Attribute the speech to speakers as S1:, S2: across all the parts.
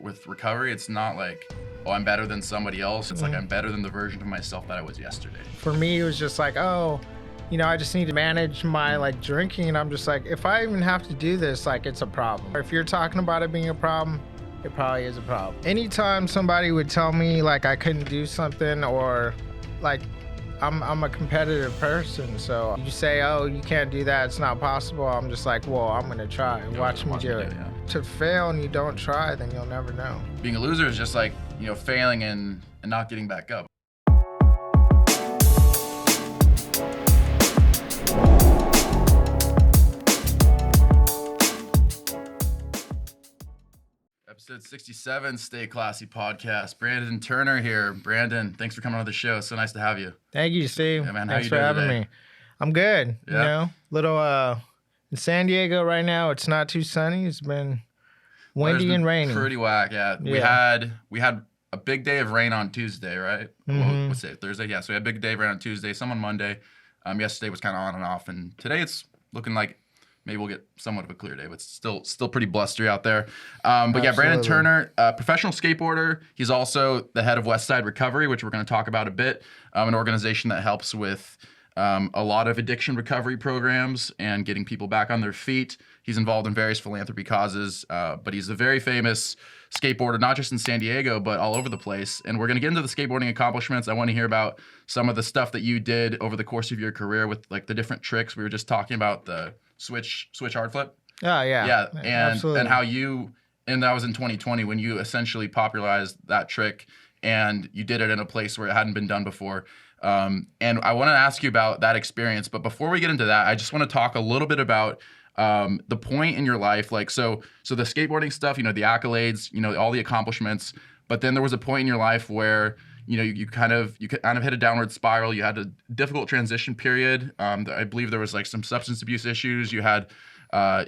S1: with recovery, it's not like, oh, I'm better than somebody else. It's like I'm better than the version of myself that I was yesterday.
S2: For me, it was just like, oh, I just need to manage my like drinking. And I'm just like, if I even have to do this, like it's a problem. If you're talking about it being a problem, it probably is a problem. Anytime somebody would tell me like I couldn't do something, or like I'm a competitive person, so you say, oh, you can't do that, it's not possible, I'm just like, well, I'm gonna try. Watch me do it.
S1: Yeah.
S2: To fail and you don't try, then you'll never know.
S1: Being a loser is just like, failing and not getting back up. Episode 67, Stay Classy podcast. Brandon Turner here. Brandon, thanks for coming on the show. So nice to have you.
S2: Thank you, Steve.
S1: Yeah, man.
S2: Thanks for having me. I'm good.
S1: Yeah.
S2: Little in San Diego right now, it's not too sunny. It's been windy and rainy.
S1: Pretty whack, yeah. We had a big day of rain on Tuesday, right?
S2: Mm-hmm.
S1: What's it? Thursday? Yeah. So we had a big day of rain on Tuesday, some on Monday. Yesterday was kind of on and off, and today it's looking like maybe we'll get somewhat of a clear day, but still pretty blustery out there. But yeah, Brandon Turner, professional skateboarder. He's also the head of Westside Recovery, which we're going to talk about a bit. An organization that helps with a lot of addiction recovery programs and getting people back on their feet. He's involved in various philanthropy causes, but he's a very famous skateboarder, not just in San Diego, but all over the place. And we're going to get into the skateboarding accomplishments. I want to hear about some of the stuff that you did over the course of your career with like the different tricks. We were just talking about the switch hard flip.
S2: Oh, yeah.
S1: Yeah,
S2: Absolutely.
S1: and how and that was in 2020 when you essentially popularized that trick, and you did it in a place where it hadn't been done before. And I want to ask you about that experience, but before we get into that, I just want to talk a little bit about the point in your life, like so the skateboarding stuff, the accolades, all the accomplishments, but then there was a point in your life where you kind of hit a downward spiral. You had a difficult transition period. I believe there was like some substance abuse issues. You had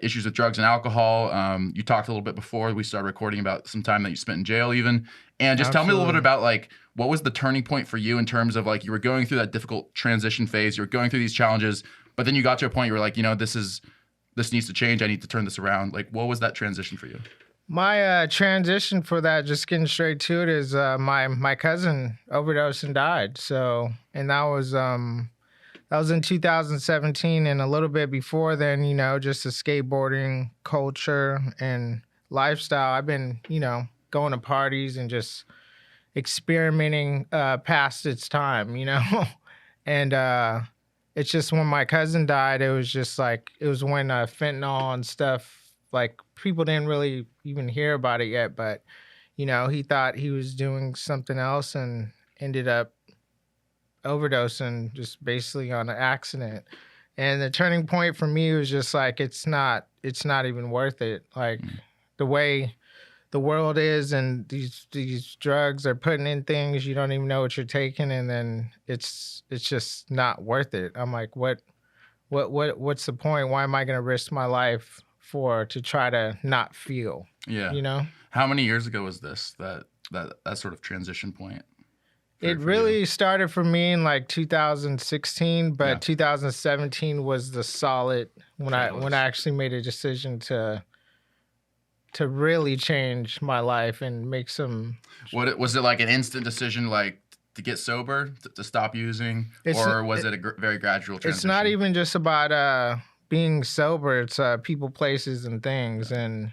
S1: issues with drugs and alcohol. You talked a little bit before we started recording about some time that you spent in jail even. And just Tell me a little bit about like, what was the turning point for you in terms of like, you were going through that difficult transition phase, you were going through these challenges, but then you got to a point you were like, this needs to change. I need to turn this around. Like, what was that transition for you?
S2: My transition for that, just getting straight to it, is my cousin overdosed and died. So, and that was in 2017, and a little bit before then, just the skateboarding culture and lifestyle. I've been, going to parties and just experimenting past its time, and it's just when my cousin died, it was just like, it was when fentanyl and stuff, like people didn't really even hear about it yet, but he thought he was doing something else and ended up overdosing just basically on an accident. And the turning point for me was just like, it's not even worth it. Like the way the world is, and these drugs are putting in things you don't even know what you're taking, and then it's just not worth it. I'm like, what's the point? Why am I going to risk my life to try to not feel?
S1: Yeah. How many years ago was this that sort of transition point?
S2: It really started for me in like 2016, but 2017 was the solid when I actually made a decision to really change my life and make some.
S1: What was it, like an instant decision, like to get sober, to stop using, or was it a very gradual transition?
S2: It's not even just about being sober. It's people, places, and things, and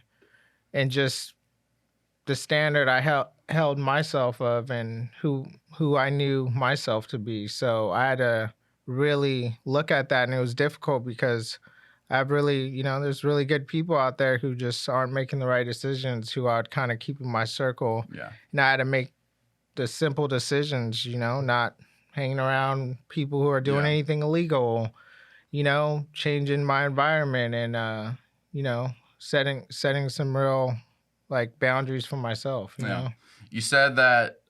S2: just the standard I held myself of, and who I knew myself to be. So I had to really look at that, and it was difficult because I've really, there's really good people out there who just aren't making the right decisions, who I'd kind of keep in my circle.
S1: Yeah.
S2: And I had to make the simple decisions, not hanging around people who are doing anything illegal, changing my environment and, setting some real like boundaries for myself. You know?
S1: You said that,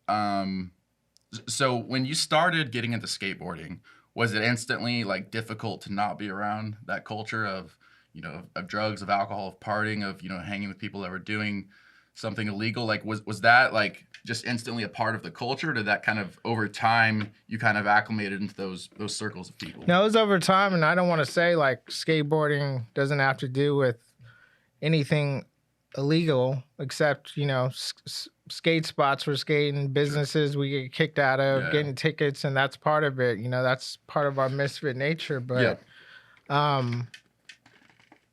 S1: so when you started getting into skateboarding, was it instantly like difficult to not be around that culture of, of drugs, of alcohol, of partying, of, hanging with people that were doing something illegal? Like, was that like just instantly a part of the culture? Or did that kind of over time, you kind of acclimated into those circles of people?
S2: No, it was over time. And I don't want to say like skateboarding doesn't have to do with anything illegal, except, skate spots for skating, businesses we get kicked out of,
S1: Yeah.
S2: getting tickets, and that's part of it. That's part of our misfit nature. But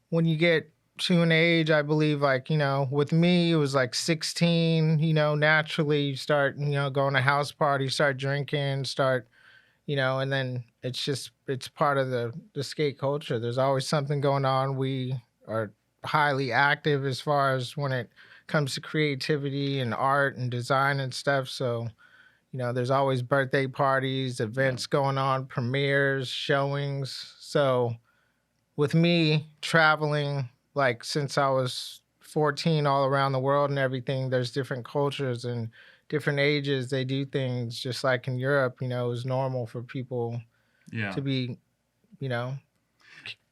S2: when you get to an age, I believe, like, with me, it was like 16, naturally you start, going to house parties, start drinking, and then it's part of the skate culture. There's always something going on. We are highly active as far as when it comes to creativity and art and design and stuff. So, there's always birthday parties, events going on, premieres, showings. So with me traveling, like since I was 14 all around the world and everything, there's different cultures and different ages. They do things just like in Europe, it was normal for people to be,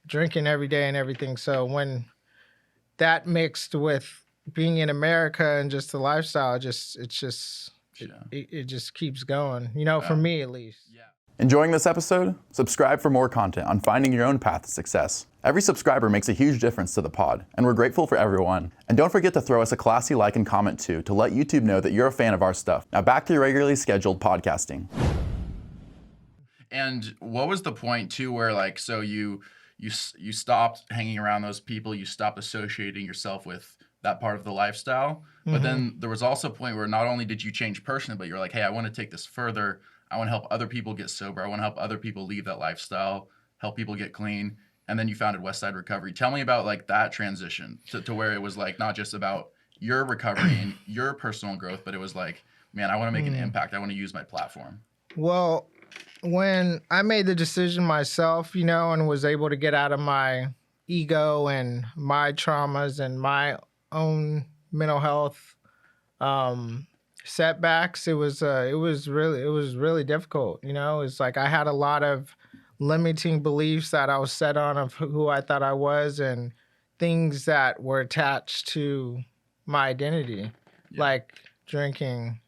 S2: drinking every day and everything. So when that mixed with being in America and just the lifestyle, it just keeps going, for me at least.
S3: Enjoying this episode? Subscribe for more content on finding your own path to success. Every subscriber makes a huge difference to the pod, and we're grateful for everyone. And don't forget to throw us a classy like and comment too to let YouTube know that you're a fan of our stuff. Now back to your regularly scheduled podcasting.
S1: And what was the point too where like, so you stopped hanging around those people, you stopped associating yourself with that part of the lifestyle, but then there was also a point where not only did you change personally, but you're like, hey, I want to take this further. I want to help other people get sober. I want to help other people leave that lifestyle, help people get clean. And then you founded Westside Recovery. Tell me about like that transition to where it was like not just about your recovery and your personal growth, but it was like, man, I want to make an impact. I want to use my platform.
S2: Well, when I made the decision myself, and was able to get out of my ego and my traumas and my own mental health setbacks, it was really difficult. It's like I had a lot of limiting beliefs that I was set on of who I thought I was and things that were attached to my identity, like drinking,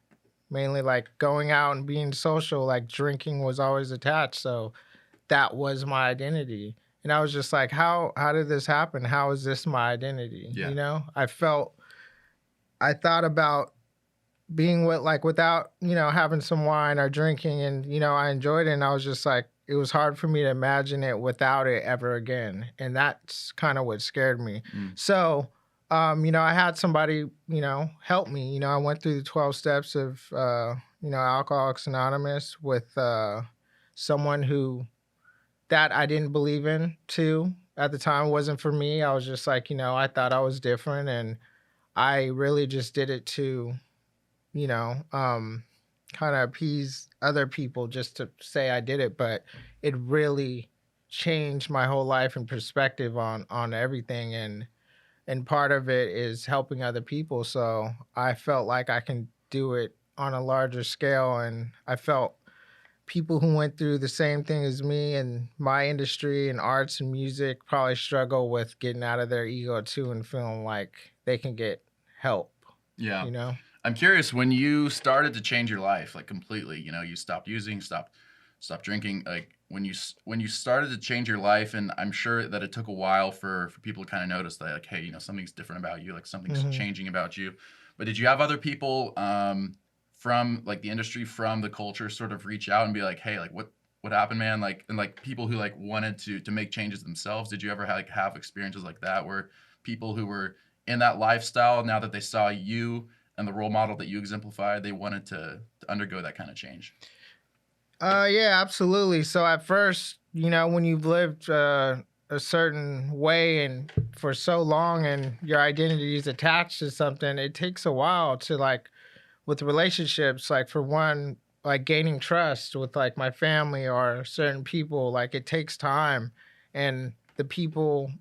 S2: mainly like going out and being social, like drinking was always attached. So that was my identity. And I was just like, how did this happen? How is this my identity?
S1: Yeah.
S2: I thought about being without, having some wine or drinking, and, I enjoyed it. And I was just like, it was hard for me to imagine it without it ever again. And that's kind of what scared me. So, I had somebody, help me. I went through the 12 steps of, Alcoholics Anonymous with someone that I didn't believe in too. At the time, it wasn't for me. I was just like, I thought I was different. And I really just did it to, kind of appease other people just to say I did it. But it really changed my whole life and perspective on everything. And part of it is helping other people. So I felt like I can do it on a larger scale. And I felt people who went through the same thing as me in my industry and arts and music probably struggle with getting out of their ego too and feeling like they can get help.
S1: Yeah. I'm curious, when you started to change your life, like completely, you stopped using, stopped drinking, like when you started to change your life, and I'm sure that it took a while for people to kind of notice that, like, hey, something's different about you, like something's changing about you. But did you have other people from like the industry, from the culture, sort of reach out and be like, hey, like what happened, man? Like, and like people who like wanted to make changes themselves. Did you ever have experiences like that where people who were in that lifestyle, now that they saw you and the role model that you exemplified, they wanted to undergo that kind of change?
S2: Yeah, absolutely. So at first, when you've lived a certain way and for so long and your identity is attached to something, it takes a while to like, with relationships, like for one, like gaining trust with like my family or certain people, like it takes time. And the people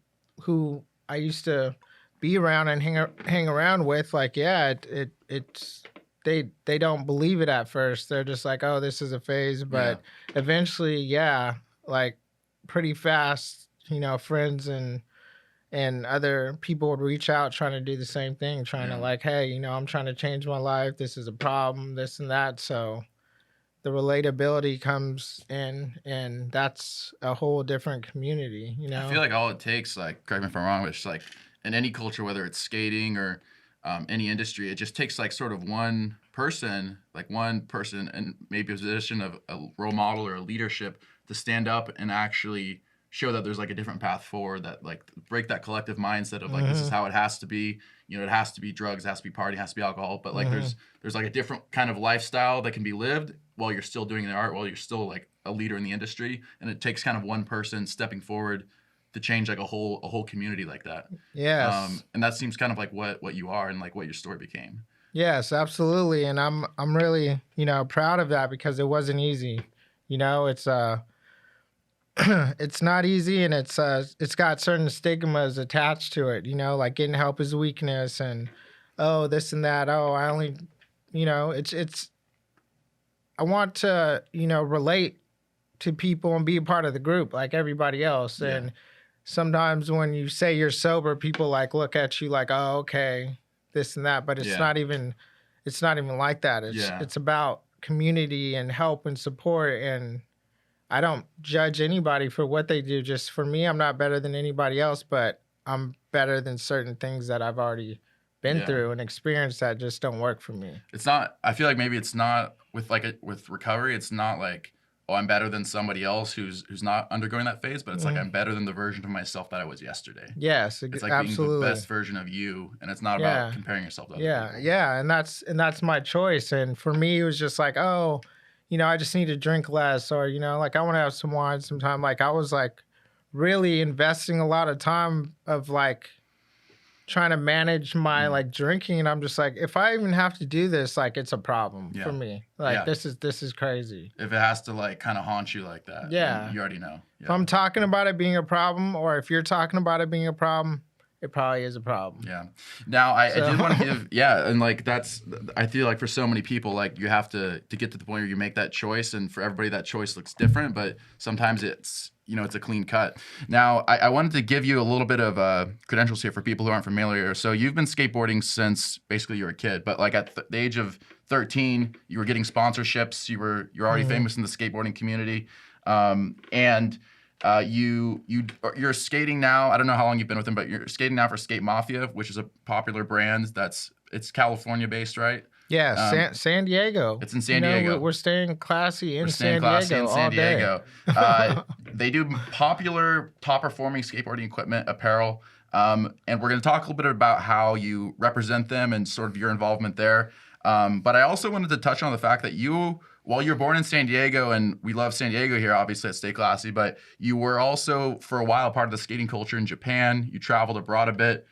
S2: who I used to be around and hang around with, like, it's they don't believe it at first. They're just like, oh, this is a phase. But eventually, like pretty fast, friends and other people would reach out trying to do the same thing, trying to like, hey, I'm trying to change my life. This is a problem, this and that. So the relatability comes in, and that's a whole different community,
S1: I feel like all it takes, like, correct me if I'm wrong, but it's like in any culture, whether it's skating or any industry, it just takes like sort of one person in maybe a position of a role model or a leadership to stand up and actually show that there's like a different path forward, that like break that collective mindset of like, this is how it has to be. You know, it has to be drugs, it has to be party, it has to be alcohol, but like there's like a different kind of lifestyle that can be lived while you're still doing the art, while you're still like a leader in the industry. And it takes kind of one person stepping forward to change like a whole community like that.
S2: Yes.
S1: And that seems kind of like what you are and like what your story became.
S2: Yes, absolutely. And I'm really, proud of that, because it wasn't easy. It's it's not easy, and it's got certain stigmas attached to it, like getting help is weakness, and this and that. I only, it's I want to, relate to people and be a part of the group like everybody else.
S1: Yeah.
S2: And sometimes when you say you're sober, people like look at you like, oh, okay, this and that, but it's not even like that. It's about community and help and support, and I don't judge anybody for what they do. Just for me, I'm not better than anybody else, but I'm better than certain things that I've already been through and experienced that just don't work for me.
S1: It's not, I feel like maybe it's not with with recovery, it's not like, oh, I'm better than somebody else who's not undergoing that phase, but it's like I'm better than the version of myself that I was yesterday.
S2: Yes,
S1: it's like
S2: absolutely.
S1: being the best version of you, and it's not about comparing yourself to other people.
S2: Yeah, and that's my choice. And for me, it was just like, oh, I just need to drink less, or like I want to have some wine sometime. Like I was like really investing a lot of time of like trying to manage my like drinking, and I'm just like, if I even have to do this, like it's a problem for me. Like this is crazy.
S1: If it has to like kind of haunt you like that, you already know.
S2: If I'm talking about it being a problem, or if you're talking about it being a problem, it probably is a problem.
S1: Yeah. Now I did want to give and like I feel like for so many people, like you have to get to the point where you make that choice, and for everybody that choice looks different, but sometimes it's it's a clean cut. Now I wanted to give you a little bit of credentials here for people who aren't familiar. So you've been skateboarding since basically you were a kid, but like at the age of 13, you were getting sponsorships. You're already famous in the skateboarding community, and you're skating now. I don't know how long you've been with them, but you're skating now for Skate Mafia, which is a popular brand. It's California based, right?
S2: Yeah, San Diego.
S1: It's in San Diego.
S2: We're staying classy in San Diego all day.
S1: They do popular, top performing skateboarding equipment, apparel, and we're going to talk a little bit about how you represent them and sort of your involvement there. But I also wanted to touch on the fact that while you're born in San Diego, and we love San Diego here, obviously at Stay Classy, but you were also for a while part of the skating culture in Japan. You traveled abroad a bit.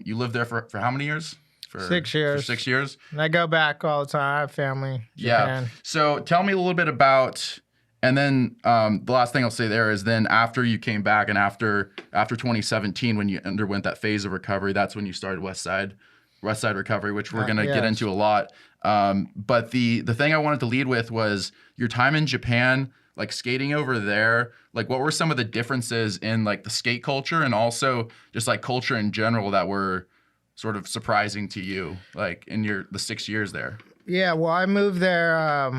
S1: You lived there for how many years? For
S2: 6 years.
S1: For 6 years.
S2: And I go back all the time. I have family in Japan.
S1: Yeah. So tell me a little bit about, and then the last thing I'll say there is then after you came back and after 2017, when you underwent that phase of recovery, that's when you started Westside Recovery, which we're going to get into a lot. But the thing I wanted to lead with was your time in Japan, like skating over there. Like what were some of the differences in like the skate culture and also just like culture in general that were sort of surprising to you, like in the 6 years there?
S2: Yeah, well, I moved there.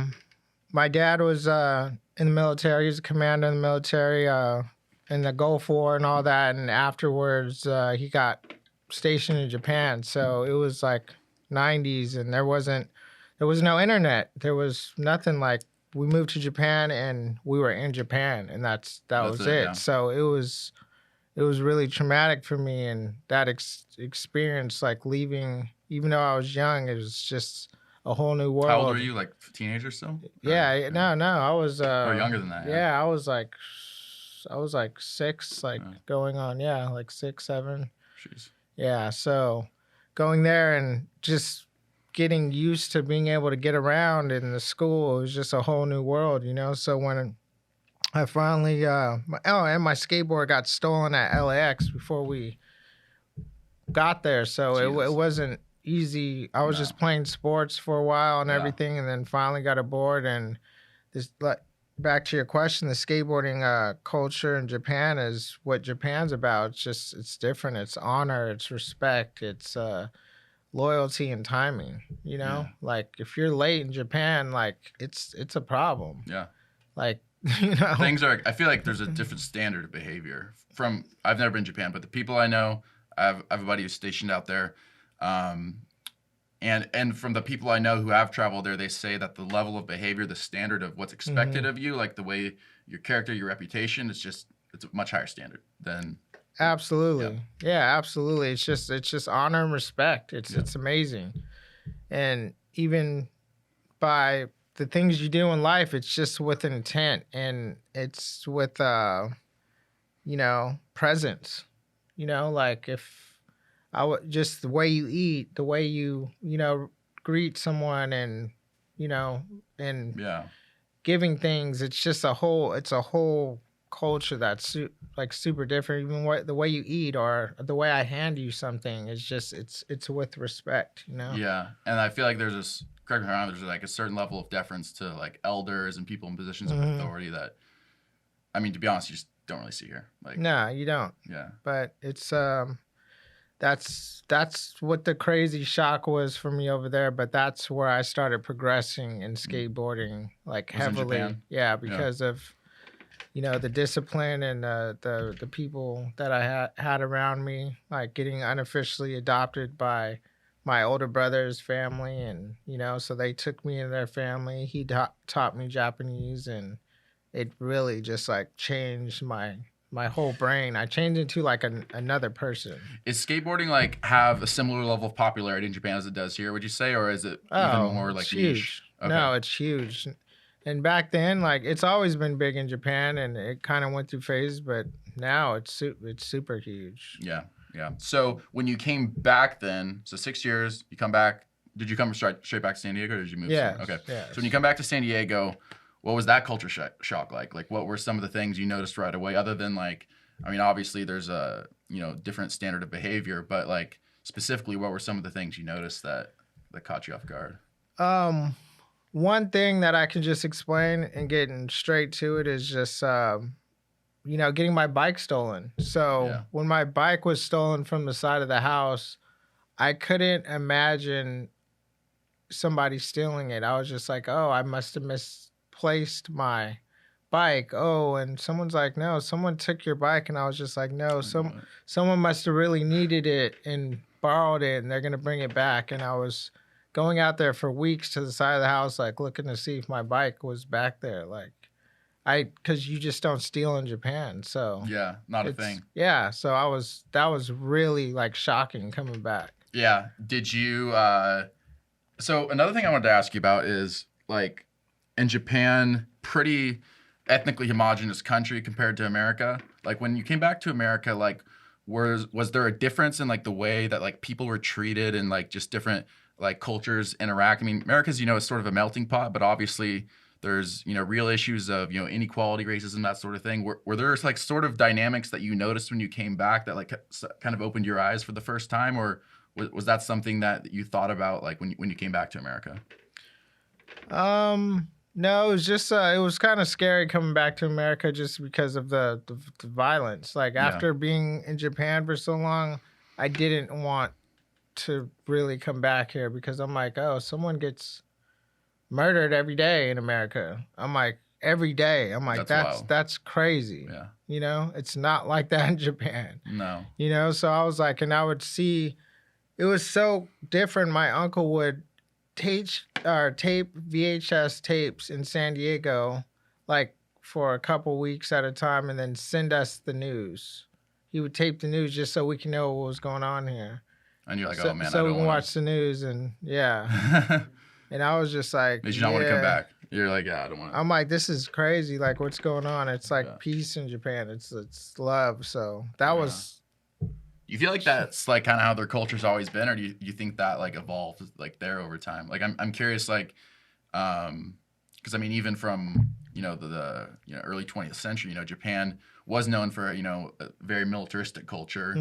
S2: My dad was in the military. He was a commander in the military in the Gulf War and all that. And afterwards, he got stationed in Japan. So it was like 90s, and there was no internet. There was nothing. Like we moved to Japan, and we were in Japan, and that was it.
S1: Yeah.
S2: So it was really traumatic for me, and that experience, like leaving, even though I was young, it was just a whole new world.
S1: How old were you? Like teenager still?
S2: Yeah, no, I was.
S1: Or younger than that?
S2: Yeah, I was like 6, like going on, like 6, 7.
S1: Jeez.
S2: Yeah, so going there and just getting used to being able to get around in the school, it was just a whole new world, So when I finally, and my skateboard got stolen at LAX before we got there, so it wasn't easy. I was just playing sports for a while and everything, and then finally got aboard. And this, like, back to your question, the skateboarding culture in Japan is what Japan's about. It's different. It's honor, it's respect, it's loyalty and timing. Like if you're late in Japan, like it's a problem.
S1: Yeah.
S2: Like.
S1: Things are, I feel like there's a different standard of behavior I've never been to Japan, but the people I know, I have a buddy who's stationed out there. And from the people I know who have traveled there, they say that the level of behavior, the standard of what's expected of you, like the way your character, your reputation, it's a much higher standard than.
S2: Absolutely. Yeah, absolutely. It's just honor and respect. It's amazing. And even by the things you do in life, it's just with intent, and it's with presence. Like if just the way you eat, the way you greet someone, and and
S1: Yeah.
S2: giving things. It's just a whole culture that's like super different. Even the way you eat or the way I hand you something is just it's with respect.
S1: Yeah, and I feel like there's this. Correct me if I'm wrong. There's like a certain level of deference to like elders and people in positions of authority that, I mean, to be honest, you just don't really see here. Like,
S2: No, you don't.
S1: yeah.
S2: But it's that's what the crazy shock was for me over there. But that's where I started progressing in skateboarding, like
S1: Was in
S2: heavily.
S1: Japan?
S2: Yeah, because of the discipline and the people that I had around me, like getting unofficially adopted by my older brother's family, and so they took me in their family. He taught me Japanese, and it really just like changed my whole brain. I changed into like another person.
S1: Is skateboarding like have a similar level of popularity in Japan as it does here, would you say, or is it even more like
S2: it's
S1: niche?
S2: huge.
S1: Okay.
S2: No, it's huge. And back then, like it's always been big in Japan, and it kind of went through phases, but now it's super huge.
S1: Yeah, yeah. So when you came back, then 6 years, you come back. Did you come straight back to San Diego, or did you move?
S2: Yes,
S1: somewhere? Okay.
S2: yes.
S1: So when you come back to San Diego, what was that culture shock like? Like, what were some of the things you noticed right away, other than like, I mean, obviously there's a different standard of behavior, but like specifically, what were some of the things you noticed that caught you off guard?
S2: One thing that I can just explain and getting straight to it is just getting my bike stolen. So when my bike was stolen from the side of the house, I couldn't imagine somebody stealing it. I was just like, oh, I must have misplaced my bike. Oh, and someone's like, no, someone took your bike. And I was just like, no, someone must have really needed it and borrowed it, and they're going to bring it back. And I was going out there for weeks to the side of the house, like looking to see if my bike was back there. Like because you just don't steal in Japan. So
S1: yeah, not a thing.
S2: Yeah. So that was really like shocking coming back.
S1: Yeah. Did you, so another thing I wanted to ask you about is like in Japan, pretty ethnically homogenous country compared to America. Like when you came back to America, like was there a difference in like the way that like people were treated and like just different like cultures interact? I mean, America's, is sort of a melting pot, but obviously there's, real issues of, inequality, racism, that sort of thing. Were there like sort of dynamics that you noticed when you came back that like kind of opened your eyes for the first time? Or was that something that you thought about like when you came back to America?
S2: No, it was just, it was kind of scary coming back to America just because of the violence. Like after being in Japan for so long, I didn't want to really come back here because I'm like, oh, someone gets murdered every day in America. I'm like, every day. I'm like, that's crazy.
S1: Yeah.
S2: It's not like that in Japan.
S1: No.
S2: So I was like, and I would see, it was so different. My uncle would tape VHS tapes in San Diego, like for a couple weeks at a time, and then send us the news. He would tape the news just so we can know what was going on here.
S1: And you're like, oh man,
S2: so
S1: I don't
S2: we can
S1: wanna...
S2: watch the news, and yeah. And I was just like,
S1: did you not want to come back? You're like, yeah, I don't want to.
S2: I'm like, this is crazy. Like, what's going on? It's like peace in Japan. It's love. So that was.
S1: You feel like that's like kind of how their culture's always been, or do you think that like evolved like there over time? Like I'm curious, like, because I mean, even from the early 20th century, Japan was known for a very militaristic culture,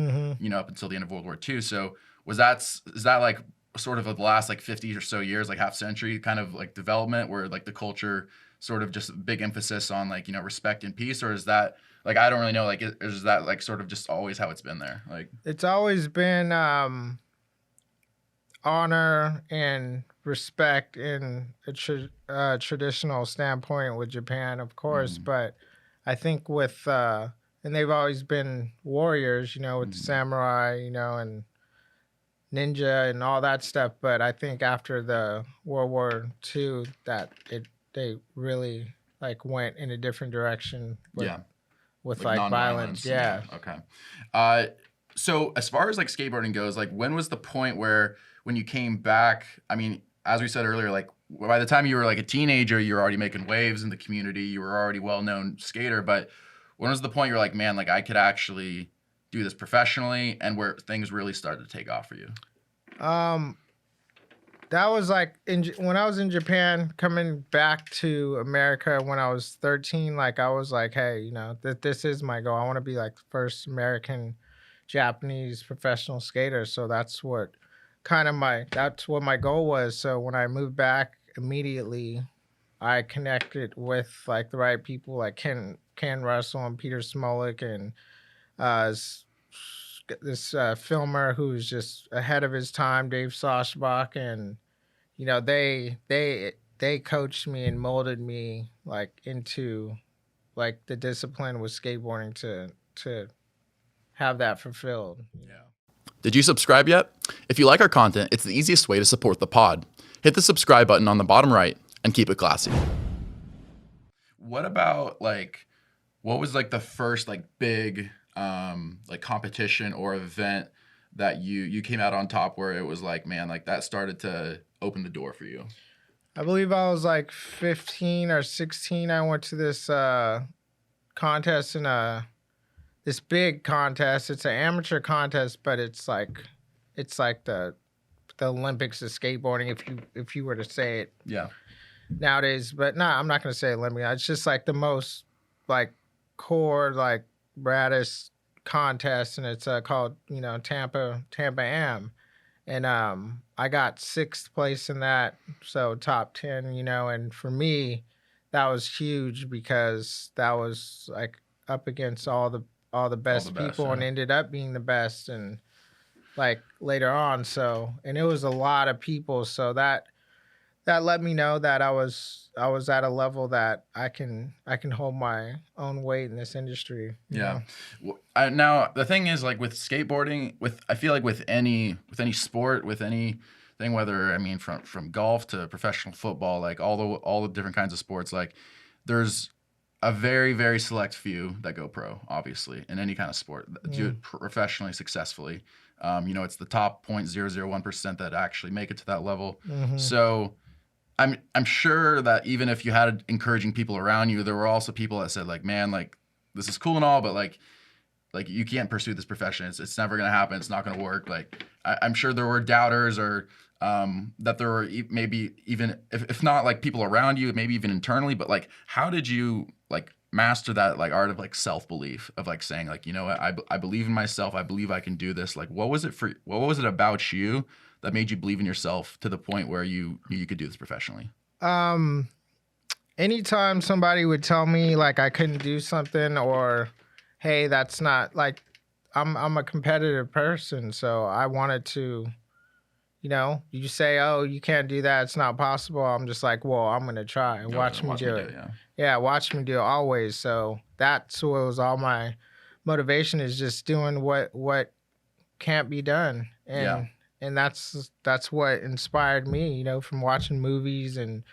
S1: up until the end of World War II. So is that like sort of the last like 50 or so years, like half century kind of like development where like the culture sort of just a big emphasis on like respect and peace, or is that like, I don't really know, like is that like sort of just always how it's been there? Like
S2: it's always been honor and respect in a traditional standpoint with Japan, of course, but I think with in and they've always been warriors, you know, with the samurai, you know, and ninja and all that stuff. But I think after the World War II, that they really like went in a different direction with like violence. Yeah.
S1: Okay. So as far as like skateboarding goes, like when was the point where when you came back, I mean, as we said earlier, like by the time you were like a teenager, you were already making waves in the community. You were already well-known skater. But when was the point you're like, man, like I could actually do this professionally, and where things really started to take off for you?
S2: That was like when I was in Japan, coming back to America when I was 13. Like I was like, hey, you know, this is my goal. I want to be like the first American Japanese professional skater. So that's what my goal was. So when I moved back immediately, I connected with like the right people, like Ken Russell and Peter Smolik, and this filmer who's just ahead of his time, Dave Soshbach, and you know they coached me and molded me like into like the discipline with skateboarding to have that fulfilled.
S1: Yeah.
S3: Did you subscribe yet? If you like our content, it's the easiest way to support the pod. Hit the subscribe button on the bottom right and keep it classy.
S1: What about like, what was like the first like big like competition or event that you came out on top where it was like, man, like that started to open the door for you?
S2: I believe I was like 15 or 16. I went to this contest in this big contest. It's an amateur contest, but it's like the Olympics of skateboarding, if you were to say it.
S1: Yeah.
S2: Nowadays, but I'm not gonna say Olympic. It's just like the most like core like raddest contest, and it's called, you know, Tampa Am, and I got 6th place in that, so top 10, you know, and for me that was huge because that was like up against all the best people,
S1: yeah.
S2: and ended up being the best, and like later on, so, and it was a lot of people, so that let me know that I was at a level that I can hold my own weight in this industry.
S1: Yeah. Now the thing is, like with skateboarding, I feel like with any sport, with anything, whether I mean from golf to professional football, like all the different kinds of sports, like there's a very, very select few that go pro, obviously, in any kind of sport, do it professionally, successfully. You know, it's the top 0.001% that actually make it to that level.
S2: Mm-hmm.
S1: So I'm sure that even if you had encouraging people around you, there were also people that said like, man, like this is cool and all, but like you can't pursue this profession. It's never gonna happen. It's not gonna work. Like I'm sure there were doubters, or that there were maybe even if not like people around you, maybe even internally. But like, how did you like master that like art of like self-belief of like saying like, you know what, I believe in myself. I believe I can do this. Like, what was it about you that made you believe in yourself to the point where you could do this professionally?
S2: Anytime somebody would tell me like I couldn't do something, or hey, that's not like, I'm a competitive person, so I wanted to, you know, you say, oh, you can't do that, it's not possible. I'm just like, well, I'm gonna try. Watch me do it. Yeah, watch me do it always. So that's what was all my motivation, is just doing what can't be done. And that's what inspired me, you know, from watching movies and,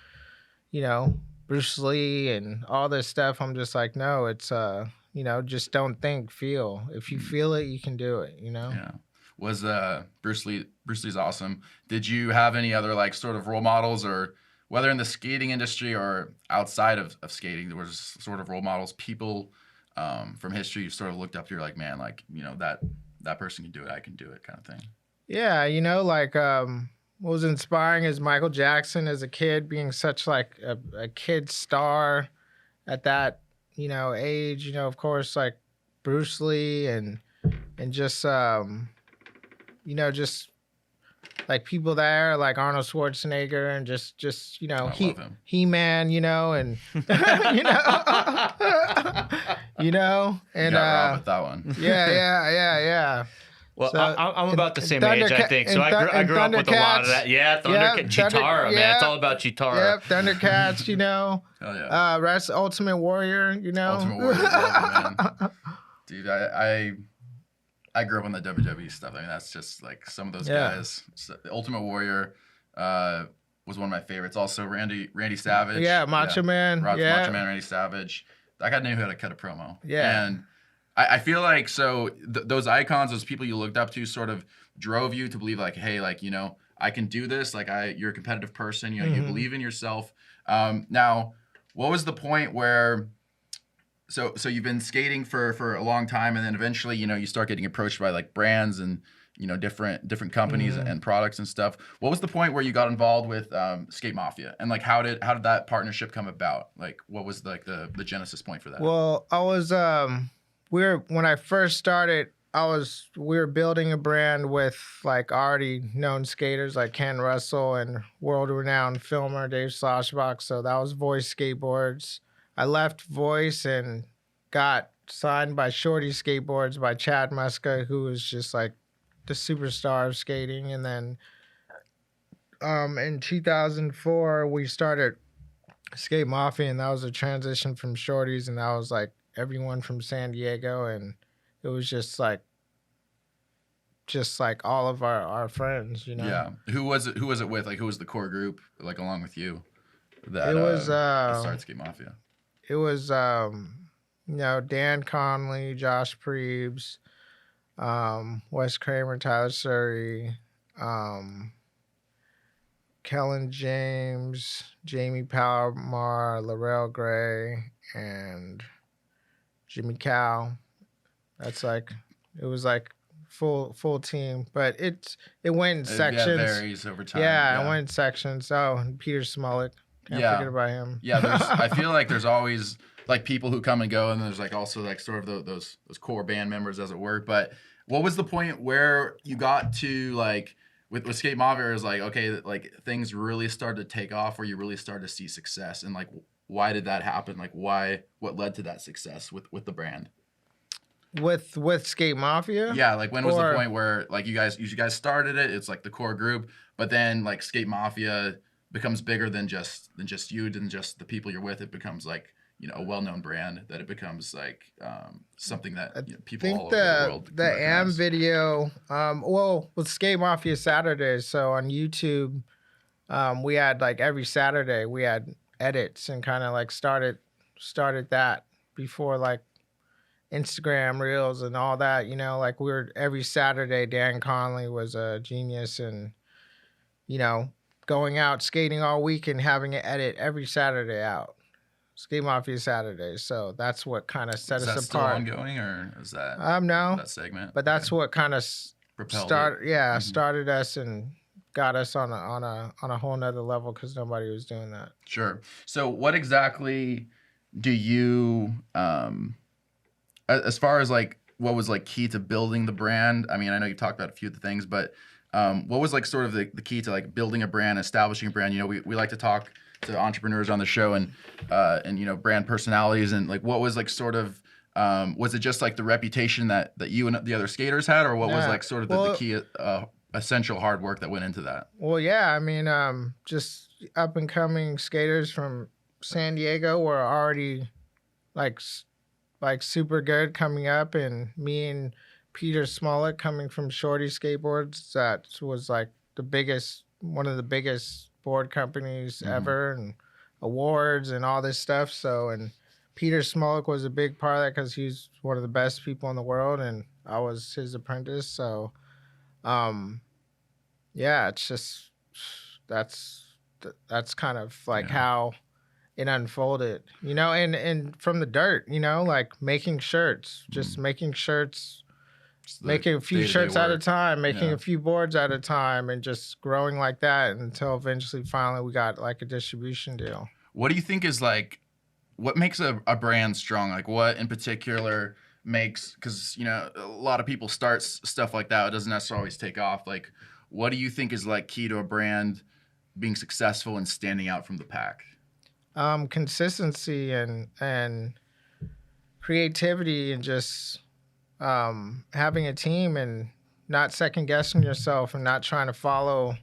S2: you know, Bruce Lee and all this stuff. I'm just like, no, it's you know, just don't think, feel. If you feel it, you can do it, you know?
S1: Yeah. Was Bruce Lee's awesome. Did you have any other like sort of role models, or whether in the skating industry or outside of skating, there was sort of role models, people from history you sort of looked up to, you're like, man, like, you know, that person can do it, I can do it, kind of thing?
S2: Yeah, you know, like what was inspiring is Michael Jackson as a kid, being such like a kid star at that, you know, age, you know, of course, like Bruce Lee and just you know, just like people there like Arnold Schwarzenegger, and just you know, He-Man, you know, and you know, you know, and
S1: you got robbed with that one.
S2: Yeah.
S4: Well,
S2: So,
S4: I'm about the same age, I think. So I grew up with a lot of that. Yeah, Chitara, man. It's all about Chitara.
S2: Yep, Thundercats, you know.
S1: Hell yeah.
S2: Ultimate Warrior, you know.
S1: Ultimate Warrior, love it, man. Dude, I grew up on the WWE stuff. I mean, that's just like some of those guys. So, the Ultimate Warrior was one of my favorites. Also, Randy Savage.
S2: Yeah, Macho Man.
S1: Macho Man, Randy Savage. That guy knew how to cut a promo.
S2: Yeah.
S1: And I feel like those icons, those people you looked up to, sort of drove you to believe like, hey, like, you know, I can do this. Like, you're a competitive person. You know, you believe in yourself. Now, what was the point where? So you've been skating for a long time, and then eventually, you know, you start getting approached by like brands and, you know, different companies and products and stuff. What was the point where you got involved with Skate Mafia, and like how did that partnership come about? Like, what was like the genesis point for that?
S2: Well, I was when I first started, we were building a brand with like already known skaters like Ken Russell and world-renowned filmer Dave Sloshbach. So that was Voice Skateboards. I left Voice and got signed by Shorty Skateboards by Chad Muska, who was just like the superstar of skating. And then in 2004, we started Skate Mafia, and that was a transition from Shorty's, and that was like everyone from San Diego, and it was just like all of our friends, you know.
S1: Yeah. Who was it with? Like, who was the core group, like, along with you? That
S2: it was
S1: that started Skate Mafia.
S2: It was you know, Dan Conley, Josh Preebs, Wes Kramer, Tyler Surrey, Kellen James, Jamie Palomar, Laurel Gray, and Jimmy Cow. That's like, it was like full team, but it went in sections.
S1: Yeah, varies over time.
S2: Yeah, it went in sections. Oh, and Peter Smollett. Can't forget about him.
S1: Yeah, I feel like there's always like people who come and go, and there's like also like sort of those core band members, as it were. But what was the point where you got to like with Skate Mafia is like, okay, like things really started to take off, where you really started to see success, and like why did that happen? Like what led to that success with the brand?
S2: With Skate Mafia?
S1: Yeah, like when was the point where like you guys started it? It's like the core group, but then like Skate Mafia becomes bigger than just you, than just the people you're with. It becomes like, you know, a well-known brand, that it becomes like something that, you know, people all over the world can
S2: the Am
S1: recognize.
S2: video, well, with Skate Mafia Saturdays, so on YouTube, we had like every Saturday we had edits, and kind of like started that before like Instagram Reels and all that, you know, like every Saturday. Dan Conley was a genius, and, you know, going out skating all week and having an edit every Saturday out. Skate Mafia Saturdays. So that's what kind of set us apart. Is that
S1: still ongoing, or is that
S2: no,
S1: that segment?
S2: But that's what kind of started us and got us on a whole nother level, because nobody was doing that.
S1: Sure. So what exactly do you as far as like what was like key to building the brand? I mean, I know you talked about a few of the things, but what was like sort of the key to like building a brand, establishing a brand? You know, we like to talk to entrepreneurs on the show, and you know, brand personalities, and like what was like sort of was it just like the reputation that you and the other skaters had, or what was like sort of the key essential hard work that went into that?
S2: Well, yeah, I mean, just up and coming skaters from San Diego were already like super good coming up, and me and Peter Smollett coming from Shorty Skateboards, that was like one of the biggest board companies ever, and awards and all this stuff. So, and Peter Smollett was a big part of that, because he's one of the best people in the world, and I was his apprentice. So, yeah, it's just that's kind of like how it unfolded, you know, and from the dirt, you know, like making shirts, making a few shirts at a time, making a few boards at a time, and just growing like that until eventually finally we got like a distribution deal.
S1: What do you think is like, what makes a brand strong? Like what in particular makes, because, you know, a lot of people start stuff like that, it doesn't necessarily always take off. Like what do you think is like key to a brand being successful and standing out from the pack?
S2: Consistency and creativity, and just having a team, and not second guessing yourself, and not trying to follow,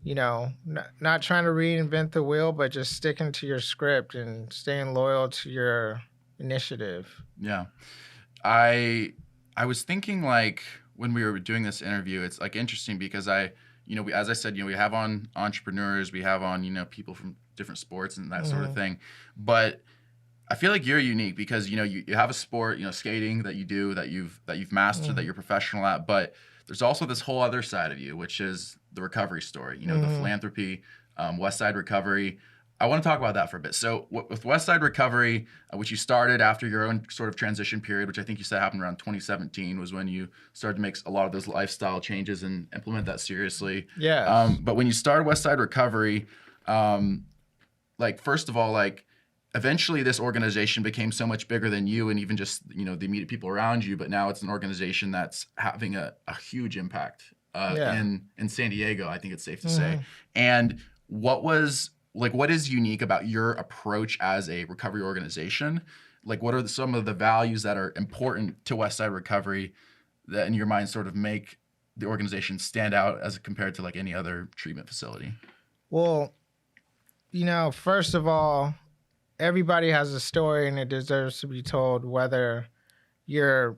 S2: you know, not trying to reinvent the wheel, but just sticking to your script and staying loyal to your initiative.
S1: Yeah. I was thinking like when we were doing this interview, it's like interesting because as I said, we have on entrepreneurs, we have on, people from different sports and that sort of thing. But I feel like you're unique because, you have a sport, skating that you do, that you've mastered, that you're professional at, but there's also this whole other side of you, which is the recovery story, the philanthropy, Westside Recovery. I want to talk about that for a bit. So with Westside Recovery, which you started after your own sort of transition period, which I think you said happened around 2017, was when you started to make a lot of those lifestyle changes and implement that seriously.
S2: Yeah.
S1: But when you started Westside Recovery, first of all, eventually this organization became so much bigger than you and even just, the immediate people around you. But now it's an organization that's having a huge impact in San Diego, I think it's safe to say. And what is unique about your approach as a recovery organization? What are some of the values that are important to Westside Recovery that in your mind sort of make the organization stand out as compared to any other treatment facility?
S2: Well, first of all, everybody has a story and it deserves to be told, whether you're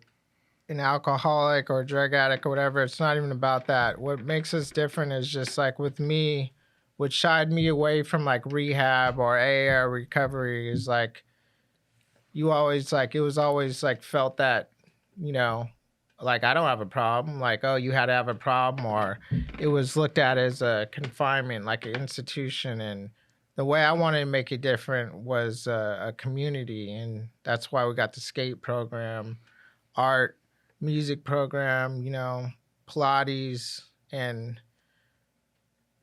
S2: an alcoholic or a drug addict or whatever. It's not even about that. What makes us different is just with me, what shied me away from rehab or AA or recovery is you always it was always felt that, I don't have a problem. Oh, you had to have a problem, or it was looked at as a confinement, like an institution. And the way I wanted to make it different was a community. And that's why we got the skate program, art, music program, Pilates, and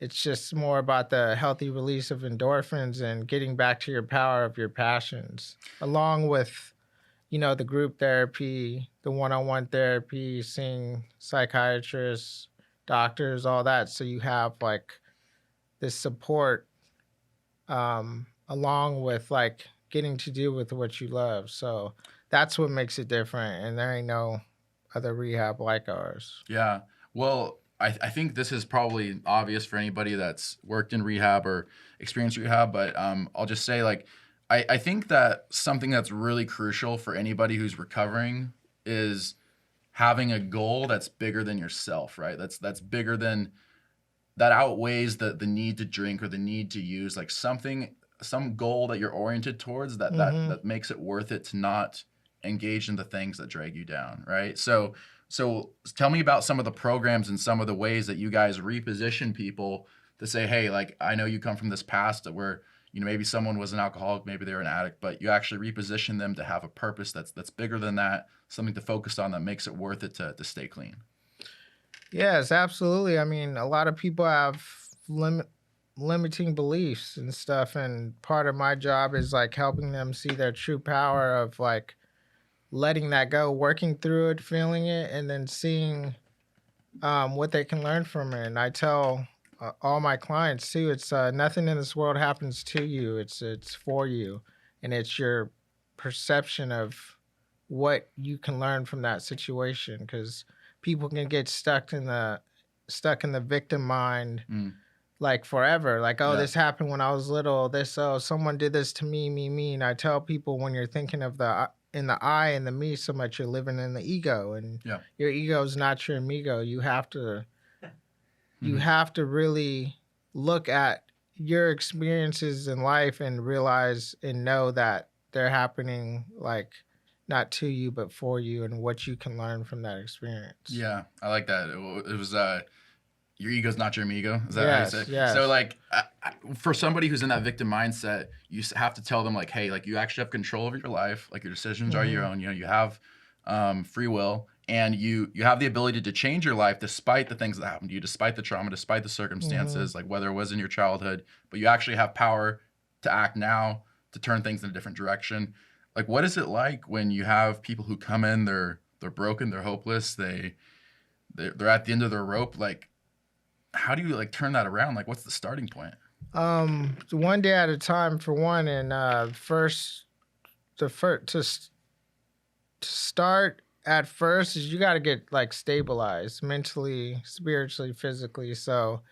S2: it's just more about the healthy release of endorphins and getting back to your power of your passions, along with, the group therapy, the one-on-one therapy, seeing psychiatrists, doctors, all that. So you have this support along with getting to do with what you love. So that's what makes it different. And there ain't no other rehab like ours.
S1: Yeah. Well, I think this is probably obvious for anybody that's worked in rehab or experienced rehab, but I'll just say I think that something that's really crucial for anybody who's recovering is having a goal that's bigger than yourself, right? That's bigger than, that outweighs the need to drink or the need to use, some goal that you're oriented towards that makes it worth it to not engage in the things that drag you down, right? So tell me about some of the programs and some of the ways that you guys reposition people to say, hey, I know you come from this past where, maybe someone was an alcoholic, maybe they were an addict, but you actually reposition them to have a purpose that's bigger than that, something to focus on that makes it worth it to stay clean.
S2: Yes, absolutely. I mean, a lot of people have limiting beliefs and stuff, and part of my job is helping them see their true power of letting that go, working through it, feeling it, and then seeing what they can learn from it. And I tell all my clients too, it's nothing in this world happens to you. It's for you, and it's your perception of what you can learn from that situation. Because people can get stuck in the victim mind forever. This happened when I was little. Someone did this to me. And I tell people, when you're thinking of in the I and the me so much, you're living in the ego, and your ego is not your amigo. You have to really look at your experiences in life and realize and know that they're happening not to you but for you, and what you can learn from that experience.
S1: Yeah, I like that. It was your ego's not your amigo. Is that
S2: yes,
S1: how you say?
S2: Yes.
S1: So for somebody who's in that victim mindset, you have to tell them hey, you actually have control over your life. Your decisions are your own. You have free will, and you have the ability to change your life despite the things that happened to you, despite the trauma, despite the circumstances, whether it was in your childhood. But you actually have power to act now, to turn things in a different direction. What is it like when you have people who come in, they're broken, they're hopeless, they're at the end of their rope? How do you turn that around? What's the starting point?
S2: One day at a time, for one, and to start at first is you got to get stabilized mentally, spiritually, physically. So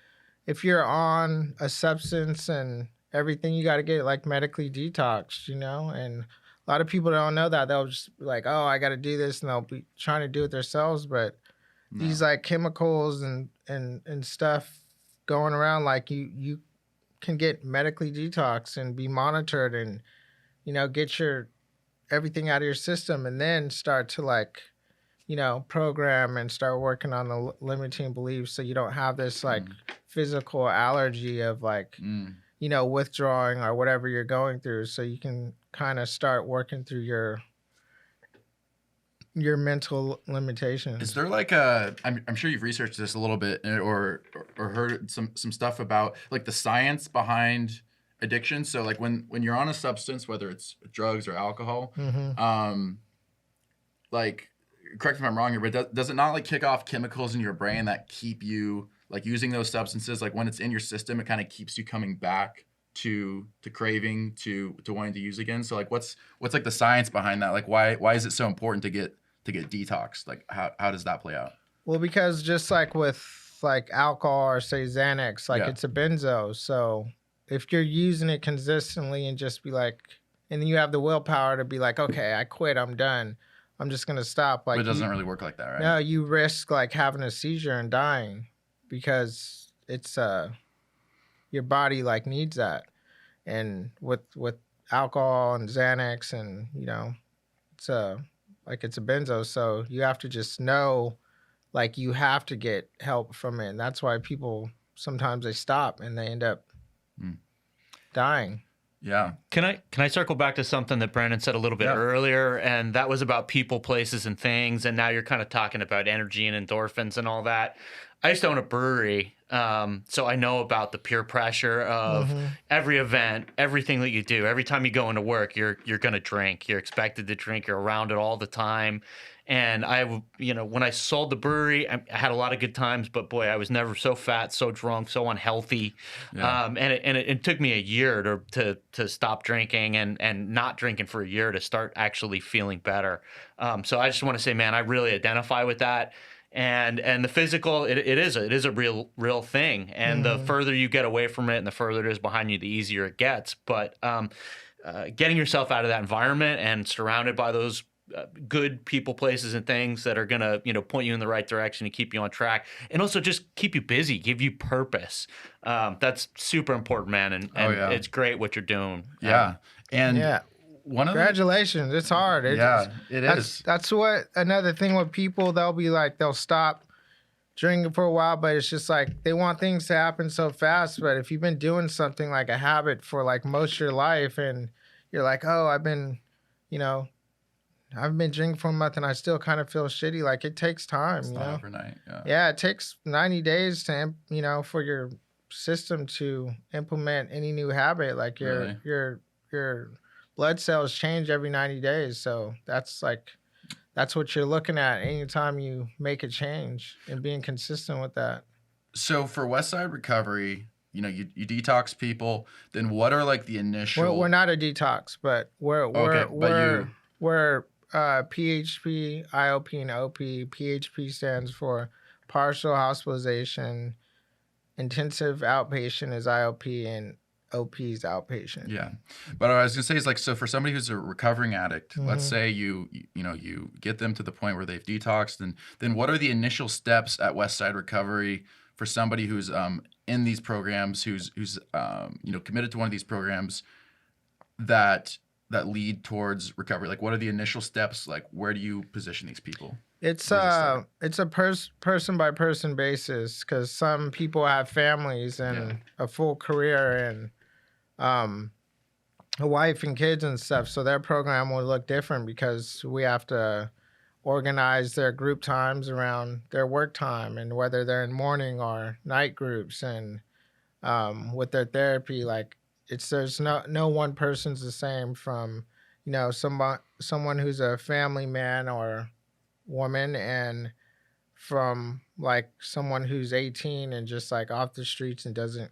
S2: if you're on a substance and everything, you got to get medically detoxed, and a lot of people don't know that. They'll just be like, oh, I got to do this, and they'll be trying to do it themselves. But these like chemicals and stuff going around, like you can get medically detoxed and be monitored, and get your everything out of your system, and then start to like program and start working on the limiting beliefs, so you don't have this like physical allergy of like withdrawing or whatever you're going through, so you can kind of start working through your mental limitations.
S1: Is there like I'm sure you've researched this a little bit or heard some stuff about like the science behind addiction. So like when you're on a substance, whether it's drugs or alcohol, like, correct me if I'm wrong here, but does it not like kick off chemicals in your brain that keep you like using those substances? Like when it's in your system, it kind of keeps you coming back to craving, to wanting to use again. So like what's like the science behind that? Like why is it so important to get detoxed? Like how does that play out?
S2: Well, because just like with like alcohol or say Xanax, like it's a benzo. So if you're using it consistently and just be like, and then you have the willpower to be like, okay, I quit, I'm done, I'm just gonna stop. Like,
S1: but it doesn't really work like that, right?
S2: No, you risk like having a seizure and dying because it's your body like needs that. And with alcohol and Xanax and it's it's a benzo, so you have to just know like you have to get help from it. And that's why people sometimes they stop and they end up dying.
S1: Yeah.
S4: Can I circle back to something that Brandon said a little bit earlier, and that was about people, places, and things, and now you're kind of talking about energy and endorphins and all that. I used to own a brewery, so I know about the peer pressure of every event, everything that you do. Every time you go into work, you're going to drink. You're expected to drink. You're around it all the time. And when I sold the brewery, I had a lot of good times, but boy, I was never so fat, so drunk, so unhealthy. Yeah. And it took me a year to stop drinking and not drinking for a year to start actually feeling better. So I just want to say, man, I really identify with that. And the physical, it is a real thing. And the further you get away from it and the further it is behind you, the easier it gets. But getting yourself out of that environment and surrounded by those good people, places, and things that are going to, point you in the right direction and keep you on track, and also just keep you busy, give you purpose. That's super important, man. And it's great what you're doing.
S1: Yeah.
S2: Congratulations. It's hard.
S1: It is.
S2: That's what another thing with people, they'll be like, they'll stop drinking for a while, but it's just like they want things to happen so fast. But if you've been doing something like a habit for like most of your life and you're like, oh, I've been drinking for a month and I still kind of feel shitty. Like it takes time,
S1: it's not overnight.
S2: Yeah, it takes 90 days to, for your system to implement any new habit. Like your blood cells change every 90 days. So that's what you're looking at anytime you make a change and being consistent with that.
S1: So for Westside Recovery, you detox people. Then what are like the initial?
S2: We're not a detox, but we're PHP, IOP, and OP. PHP stands for partial hospitalization. Intensive outpatient is IOP, and OP is outpatient.
S1: Yeah, but what I was gonna say is like, so for somebody who's a recovering addict, let's say you get them to the point where they've detoxed, and then what are the initial steps at Westside Recovery for somebody who's in these programs, who's committed to one of these programs that lead towards recovery? Like, what are the initial steps? Like, where do you position these people?
S2: It's a person by person basis, because some people have families and a full career and a wife and kids and stuff, so their program will look different because we have to organize their group times around their work time and whether they're in morning or night groups, and with their therapy, like there's no one person's the same from someone who's a family man or woman, and from like someone who's 18 and just like off the streets and doesn't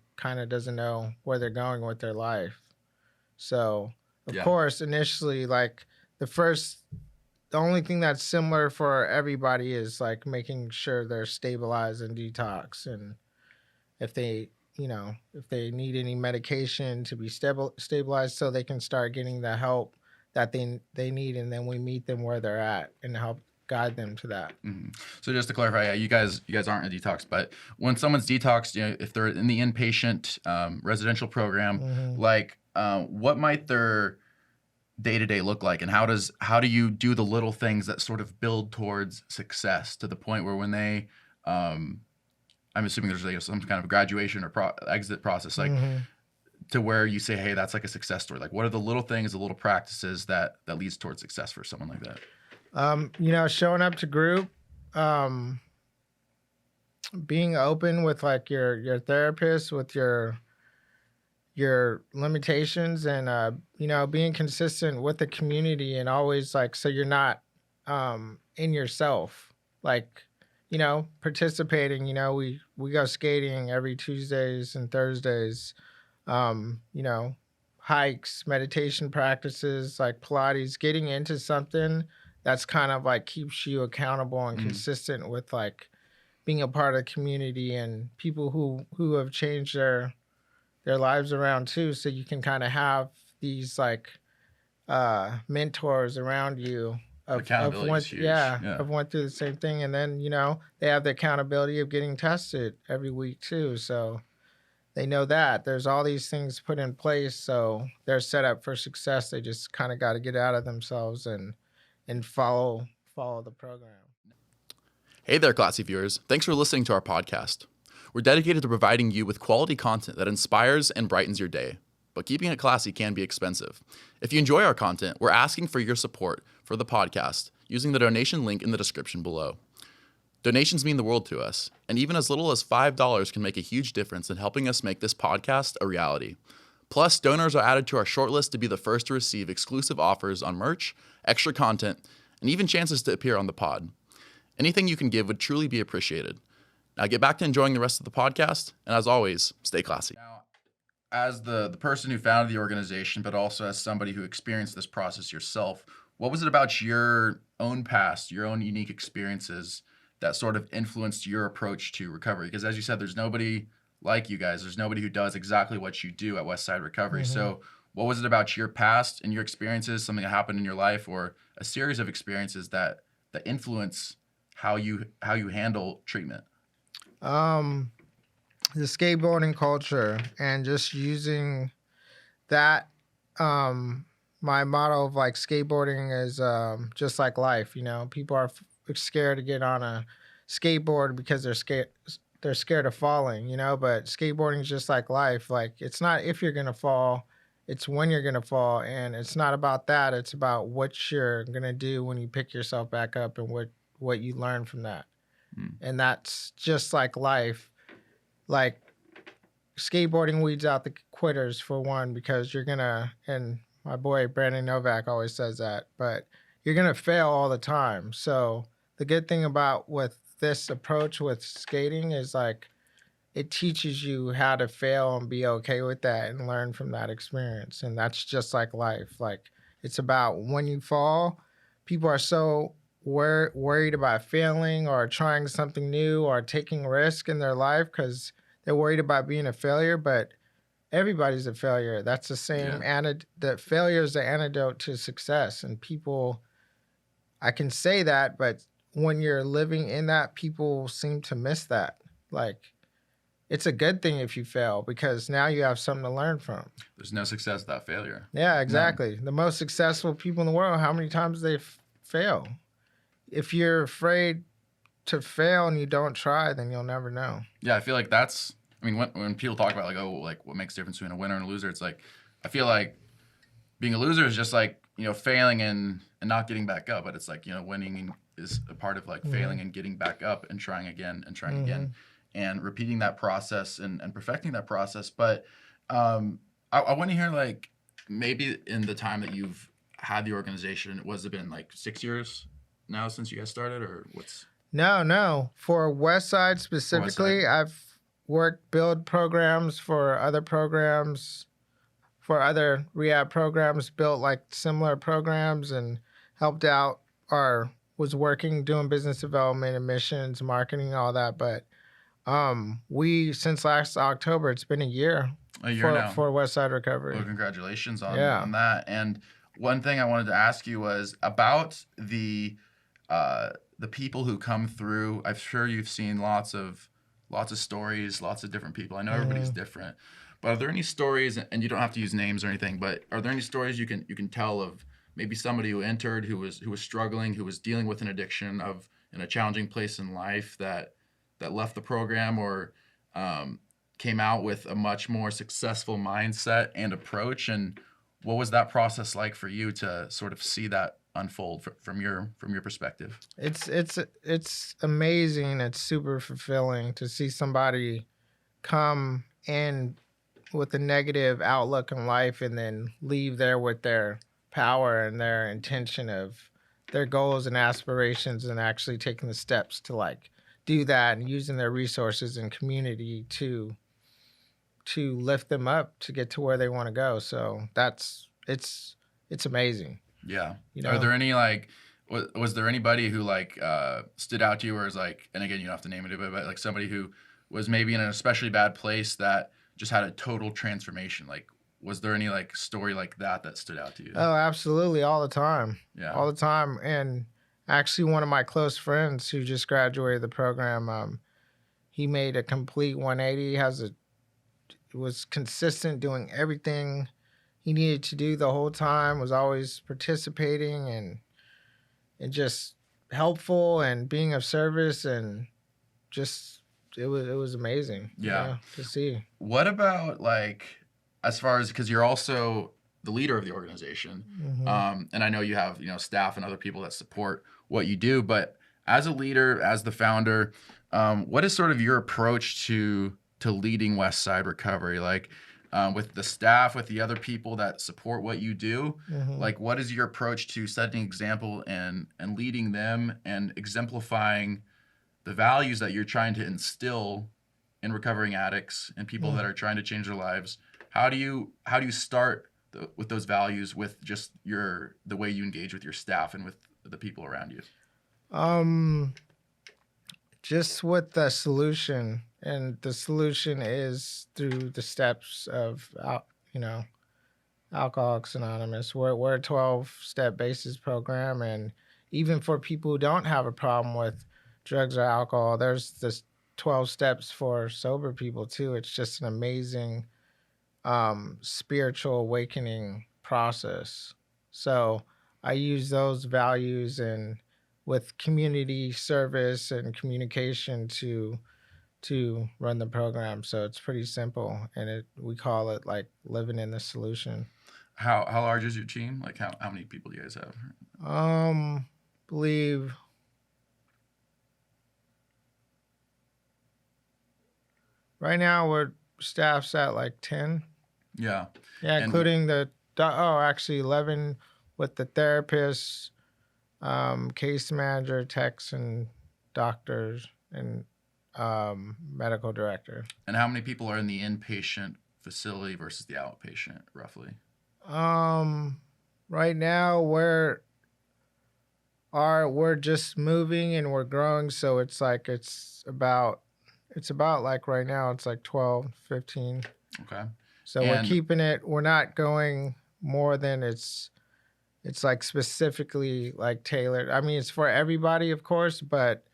S2: know where they're going with their life. So of course initially, like the only thing that's similar for everybody is like making sure they're stabilized and detox, and if they need any medication to be stabilized so they can start getting the help that they need, and then we meet them where they're at and help guide them to that.
S1: So just to clarify, yeah, you guys aren't a detox, but when someone's detoxed, if they're in the inpatient residential program, like what might their day-to-day look like, and how do you do the little things that sort of build towards success to the point where when they I'm assuming there's like some kind of graduation or exit process, like to where you say, hey, that's like a success story. Like, what are the little things, the little practices that leads towards success for someone like that?
S2: Showing up to group, being open with like your therapist, with your limitations, and being consistent with the community, and always like, so you're not in yourself, like, participating. We go skating every Tuesdays and Thursdays, hikes, meditation practices, like Pilates, getting into something that's kind of like keeps you accountable and consistent with like being a part of the community and people who have changed their lives around too. So you can kind of have these like mentors around you of went through the same thing. And then, they have the accountability of getting tested every week too. So they know that there's all these things put in place. So they're set up for success. They just kind of got to get out of themselves and follow the program.
S3: Hey there, classy viewers. Thanks for listening to our podcast. We're dedicated to providing you with quality content that inspires and brightens your day. But keeping it classy can be expensive. If you enjoy our content, we're asking for your support for the podcast using the donation link in the description below. Donations mean the world to us, and even as little as $5 can make a huge difference in helping us make this podcast a reality. Plus, donors are added to our shortlist to be the first to receive exclusive offers on merch, extra content, and even chances to appear on the pod. Anything you can give would truly be appreciated. Now get back to enjoying the rest of the podcast, and as always, stay classy.
S1: Now, as the person who founded the organization, but also as somebody who experienced this process yourself, what was it about your own past, your own unique experiences that sort of influenced your approach to recovery? Because as you said, there's nobody like you guys. There's nobody who does exactly what you do at Westside Recovery. So what was it about your past and your experiences, something that happened in your life, or a series of experiences that influence how you handle treatment?
S2: The skateboarding culture, and just using that, my motto of like skateboarding is just like life. People are scared to get on a skateboard because they're scared of falling, but skateboarding is just like life. Like, it's not if you're gonna fall, it's when you're gonna fall. And it's not about that, it's about what you're gonna do when you pick yourself back up, and what you learn from that. And that's just like life. Like, skateboarding weeds out the quitters, for one, because you're gonna, and my boy Brandon Novak always says that, but you're gonna fail all the time. So the good thing with this approach with skating is like, it teaches you how to fail and be okay with that and learn from that experience. And that's just like life. Like, it's about when you fall, people are so worried about failing or trying something new or taking risk in their life because they're worried about being a failure. But everybody's a failure. That's the same that failure is the antidote to success. And people, I can say that, but when you're living in that, people seem to miss that. Like, it's a good thing if you fail, because now you have something to learn from.
S1: There's no success without failure.
S2: Yeah, exactly. No. The most successful people in the world, how many times they fail? If you're afraid to fail and you don't try, then you'll never know.
S1: Yeah, I feel like that's, when people talk about like what makes the difference between a winner and a loser, it's like, I feel like being a loser is just like, failing and not getting back up. But it's like, winning is a part of like failing and getting back up and trying again and trying again and repeating that process and perfecting that process. But I want to hear, like, maybe in the time that you've had the organization, was it been like 6 years now since you guys started, or what's?
S2: No. For Westside specifically, I've build programs for other programs, for other rehab programs, built like similar programs and helped out or was working, doing business development, admissions, marketing, all that. But since last October, it's been a year
S1: now
S2: for Westside Recovery.
S1: Well, congratulations on that. And one thing I wanted to ask you was about the people who come through. I'm sure you've seen lots of stories, lots of different people. I know everybody's different, but are there any stories, and you don't have to use names or anything, but are there any stories you can tell of maybe somebody who entered, who was struggling, who was dealing with an addiction in a challenging place in life, that left the program, or came out with a much more successful mindset and approach? And what was that process like for you to sort of see that unfold from your perspective?
S2: It's amazing. It's super fulfilling to see somebody come in with a negative outlook in life and then leave there with their power and their intention of their goals and aspirations, and actually taking the steps to like do that and using their resources and community to lift them up to get to where they want to go. So it's amazing.
S1: Yeah.
S2: You know?
S1: Are there any was there anybody who stood out to you, or is and again, you don't have to name it, but like somebody who was maybe in an especially bad place that just had a total transformation? Like, was there any story like that stood out to you?
S2: Oh, absolutely. All the time.
S1: Yeah.
S2: All the time. And actually one of my close friends who just graduated the program, he made a complete 180, was consistent, doing everything he needed to do the whole time, was always participating and just helpful and being of service, and just it was amazing.
S1: Yeah.
S2: To see.
S1: What about as far as, because you're also the leader of the organization, and I know you have staff and other people that support what you do, but as a leader, as the founder, what is sort of your approach to leading Westside Recovery? With the staff, with the other people that support what you do, what is your approach to setting example and leading them and exemplifying the values that you're trying to instill in recovering addicts and people that are trying to change their lives? How do you start with those values, with just the way you engage with your staff and with the people around you?
S2: Just with the solution, and the solution is through the steps of Alcoholics Anonymous. We're a 12-step basis program, and even for people who don't have a problem with drugs or alcohol, there's this 12 steps for sober people too. It's just an amazing spiritual awakening process. So I use those values and with community service and communication to run the program. So it's pretty simple, and we call it living in the solution.
S1: How large is your team? How many people do you guys have?
S2: Believe right now we're staff's at 10.
S1: Yeah.
S2: Yeah,
S1: And
S2: including actually 11 with the therapists, case manager, techs, and doctors, and medical director.
S1: And how many people are in the inpatient facility versus the outpatient, roughly?
S2: Right now we're just moving and we're growing, so it's about right now it's 12, 15.
S1: Okay.
S2: So we're keeping it. We're not going more than it's specifically tailored. I mean, it's for everybody, of course, but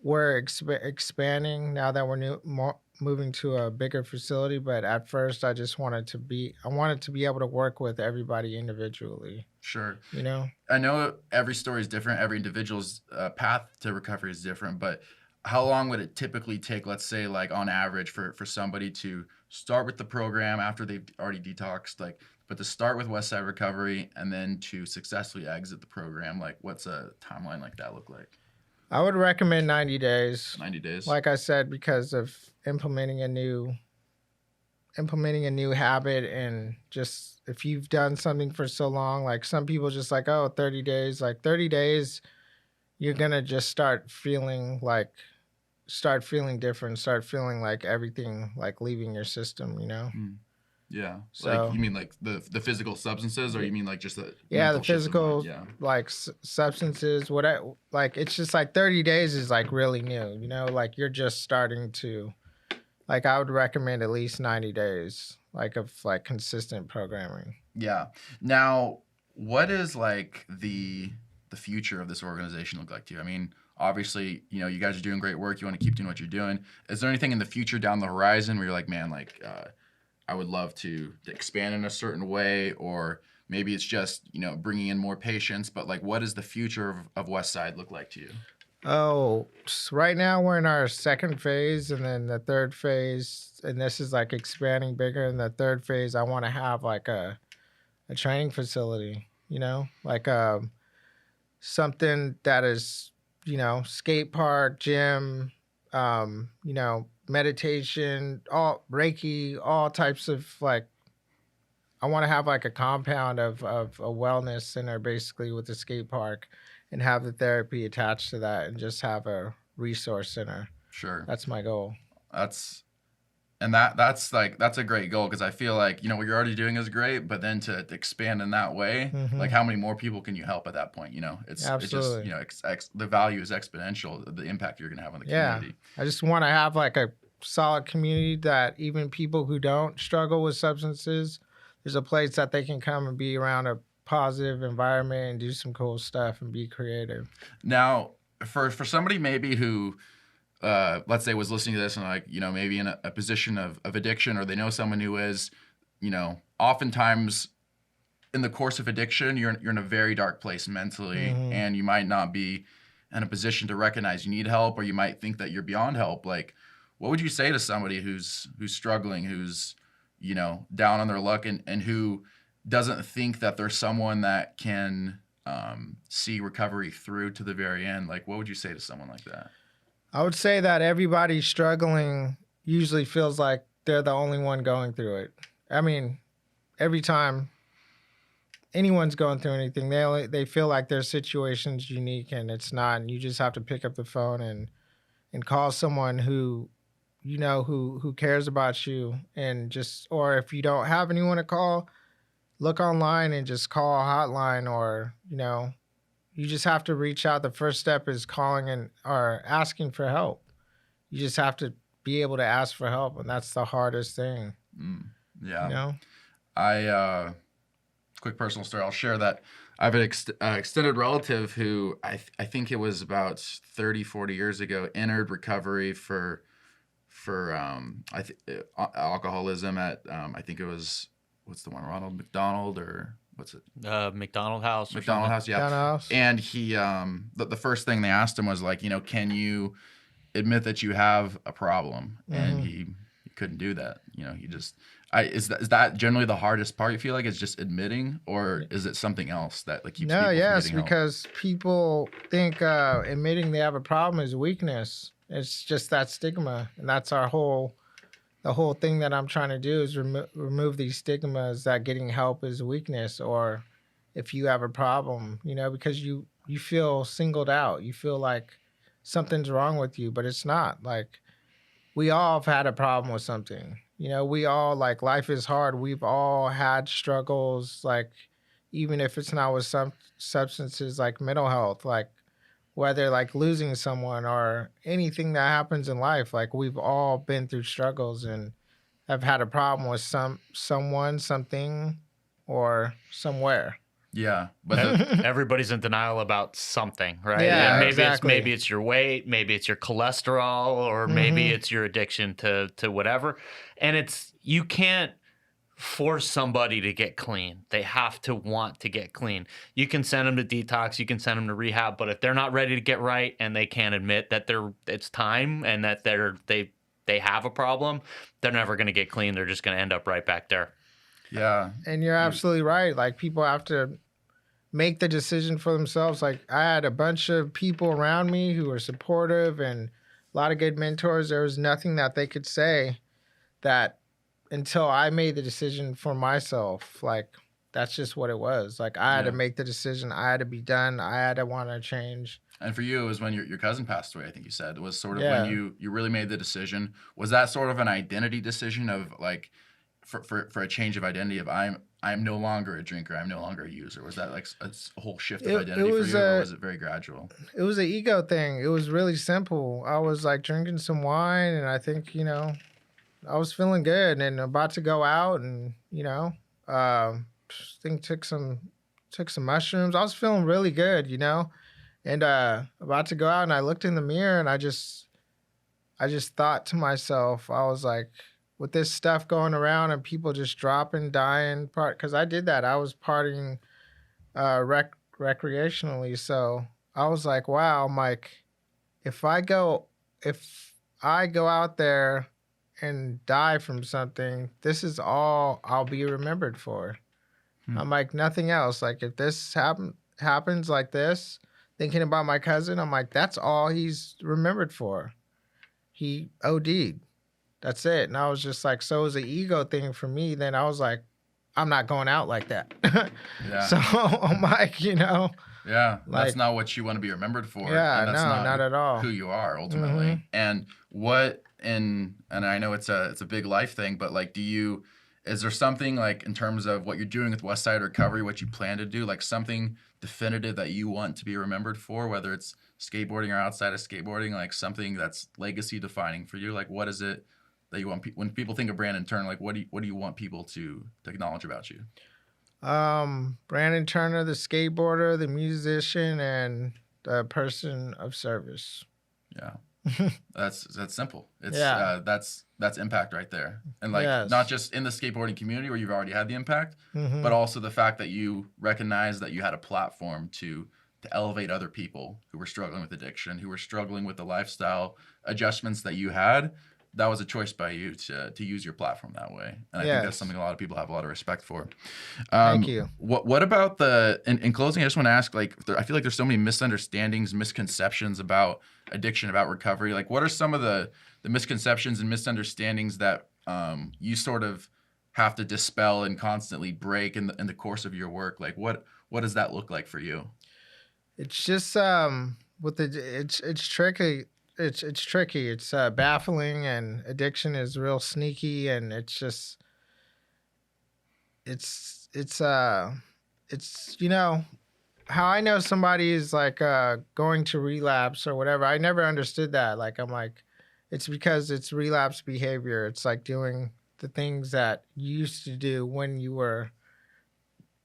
S2: we're expanding now that we're moving to a bigger facility. But at first, I wanted to be able to work with everybody individually.
S1: Sure.
S2: I
S1: know every story is different. Every individual's path to recovery is different. But how long would it typically take, let's say, on average, for somebody to start with the program after they've already detoxed, but to start with Westside Recovery and then to successfully exit the program? What's a timeline like that look like?
S2: I would recommend 90 days.
S1: 90 days.
S2: Like I said, because of implementing a new habit, and just if you've done something for so long, some people just 30 days. 30 days, you're gonna just start feeling different, start feeling everything leaving your system,
S1: Yeah.
S2: So,
S1: you mean the physical substances, or you mean just the
S2: the physical substances, it's just 30 days is really new, you're just starting to I would recommend at least 90 days of consistent programming.
S1: Yeah. Now, What is like the future of this organization look like to you? I mean, obviously, you guys are doing great work. You want to keep doing what you're doing. Is there anything in the future down the horizon where you're like, man, like I would love to expand in a certain way, or maybe it's just bringing in more patients, but like, what does the future of Westside look like to you?
S2: Oh, right now we're in our second phase, and then the third phase, and this is like expanding bigger. In the third phase, I want to have like a training facility, like something that is, skate park, gym, meditation, all Reiki, all types of like. I want to have like a compound of a wellness center basically with the skate park, and have the therapy attached to that, and just have a resource center.
S1: Sure.
S2: That's my goal.
S1: That's a great goal, because I feel like what you're already doing is great, but then to expand in that way, like how many more people can you help at that point?
S2: Absolutely.
S1: It's just the value is exponential, the impact you're going to have on the community.
S2: I just want to have like a solid community that even people who don't struggle with substances, there's a place that they can come and be around a positive environment and do some cool stuff and be creative.
S1: Now, for somebody maybe who let's say was listening to this and like, maybe in a position of addiction, or they know someone who is, oftentimes in the course of addiction, you're in a very dark place mentally, and you might not be in a position to recognize you need help, or you might think that you're beyond help. Like, what would you say to somebody who's struggling, who's, down on their luck, and who doesn't think that there's someone that can see recovery through to the very end? Like, what would you say to someone like that?
S2: I would say that everybody struggling usually feels like they're the only one going through it. I mean, every time anyone's going through anything, they feel like their situation's unique, and it's not. And you just have to pick up the phone and call someone who who cares about you, and just, or if you don't have anyone to call, look online and just call a hotline, or you just have to reach out. The first step is calling or asking for help. You just have to be able to ask for help, and that's the hardest thing.
S1: Yeah. I quick personal story. I'll share that I have an extended relative who I think it was about 30, 40 years ago entered recovery for alcoholism at I think it was, what's the one, Ronald McDonald, or what's it?
S4: McDonald House.
S1: McDonald House, yeah.
S2: House.
S1: And he, the first thing they asked him was like, can you admit that you have a problem? And he couldn't do that. He just, is that generally the hardest part? You feel like it's just admitting, or is it something else that like keeps people from getting help?
S2: Because people think admitting they have a problem is weakness. It's just that stigma, and that's the whole thing that I'm trying to do is remove these stigmas that getting help is weakness, or if you have a problem, because you feel singled out. You feel like something's wrong with you, but it's not. Like, we all have had a problem with something. We all, like, life is hard. We've all had struggles, like, even if it's not with some substances, like mental health, like whether like losing someone or anything that happens in life. Like, we've all been through struggles and have had a problem with someone, something, or somewhere.
S1: Yeah, but
S4: everybody's in denial about something, right?
S2: Yeah,
S4: and
S2: exactly.
S4: Maybe it's your weight, maybe it's your cholesterol, or maybe it's your addiction to whatever. And you can't force somebody to get clean. They have to want to get clean. You can send them to detox, you can send them to rehab, but if they're not ready to get right and they can't admit that it's time and that they have a problem, they're never going to get clean. They're just going to end up right back there.
S1: Yeah.
S2: And you're absolutely right. Like, people have to make the decision for themselves. Like, I had a bunch of people around me who were supportive and a lot of good mentors. There was nothing that they could say that until I made the decision for myself. Like, that's just what it was. Like, I had to make the decision. I had to be done. I had to want to change.
S1: And for you, it was when your cousin passed away, I think you said. It was sort of when you really made the decision. Was that sort of an identity decision of like, for a change of identity of I'm no longer a drinker, I'm no longer a user? Was that like a whole shift of identity for you, or was it very gradual?
S2: It was an ego thing. It was really simple. I was like drinking some wine, and I think, I was feeling good and about to go out, and, I think took some took some mushrooms. I was feeling really good, you know, and about to go out, and I looked in the mirror, and I just thought to myself, I was like, with this stuff going around and people just dropping, dying, because I did that. I was partying recreationally, so I was like, wow, I'm like, if I go out there and die from something, this is all I'll be remembered for. I'm like, nothing else. Like, if this happens like this, thinking about my cousin, I'm like, that's all he's remembered for. He OD'd. That's it. And I was just like, so it was an ego thing for me. Then I was like, I'm not going out like that.
S1: Yeah.
S2: So I'm like, you know.
S1: Yeah,
S2: Like,
S1: that's not what you want to be remembered for.
S2: Yeah,
S1: and that's
S2: no, not at all.
S1: who you are ultimately. And what and I know it's a big life thing, but like, is there something like in terms of what you're doing with Westside Recovery, what you plan to do, like something definitive that you want to be remembered for, whether it's skateboarding or outside of skateboarding, like something that's legacy defining for you? Like, what is it that you want when people think of Brandon Turner? Like, what do you want people to acknowledge about you?
S2: Brandon Turner, the skateboarder, the musician, and the person of service.
S1: Yeah. That's simple. It's
S2: Yeah.
S1: That's impact right there. And like,
S2: Yes.
S1: not just in the skateboarding community where you've already had the impact,
S2: Mhm.
S1: but also the fact that you recognize that you had a platform to elevate other people who were struggling with addiction, who were struggling with the lifestyle adjustments that you had. That was a choice by you to use your platform that way. And I think that's
S2: Yes.
S1: something a lot of people have a lot of respect for.
S2: Thank you.
S1: What about in closing, I just want to ask, like, I feel like there's so many misunderstandings, misconceptions about addiction, about recovery. Like, what are some of the misconceptions and misunderstandings that you sort of have to dispel and constantly break in the course of your work? Like, what does that look like for you?
S2: It's just it's tricky. It's tricky. It's baffling, and addiction is real sneaky, and it's you know how I know somebody is like going to relapse or whatever. I never understood that. Like, I'm like, it's because it's relapse behavior. It's like doing the things that you used to do when you were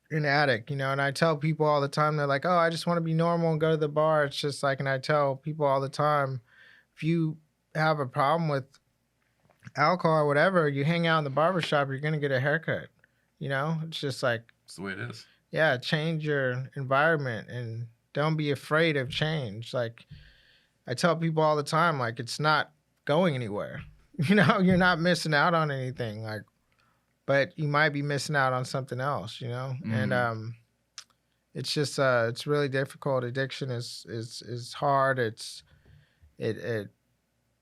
S2: an addict, you know. And I tell people all the time, they're like, oh, I just want to be normal and go to the bar. It's just like, and I tell people all the time, if you have a problem with alcohol or whatever, you hang out in the barbershop, you're going to get a haircut. You know, it's just like,
S1: It's the way it is.
S2: yeah, change your environment and don't be afraid of change. Like, I tell people all the time, like, it's not going anywhere. You know, you're not missing out on anything. Like, but you might be missing out on something else, you know? And it's just it's really difficult. Addiction is hard. It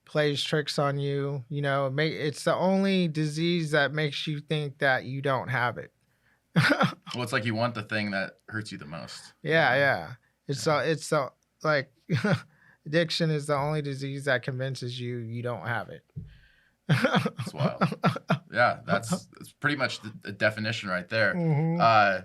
S2: plays tricks on you, you know. It's the only disease that makes you think that you don't have it.
S1: Well, it's like you want the thing that hurts you the most.
S2: Yeah. It's like addiction is the only disease that convinces you don't have it.
S1: It's wild. Yeah, that's pretty much the definition right there.
S2: Mhm.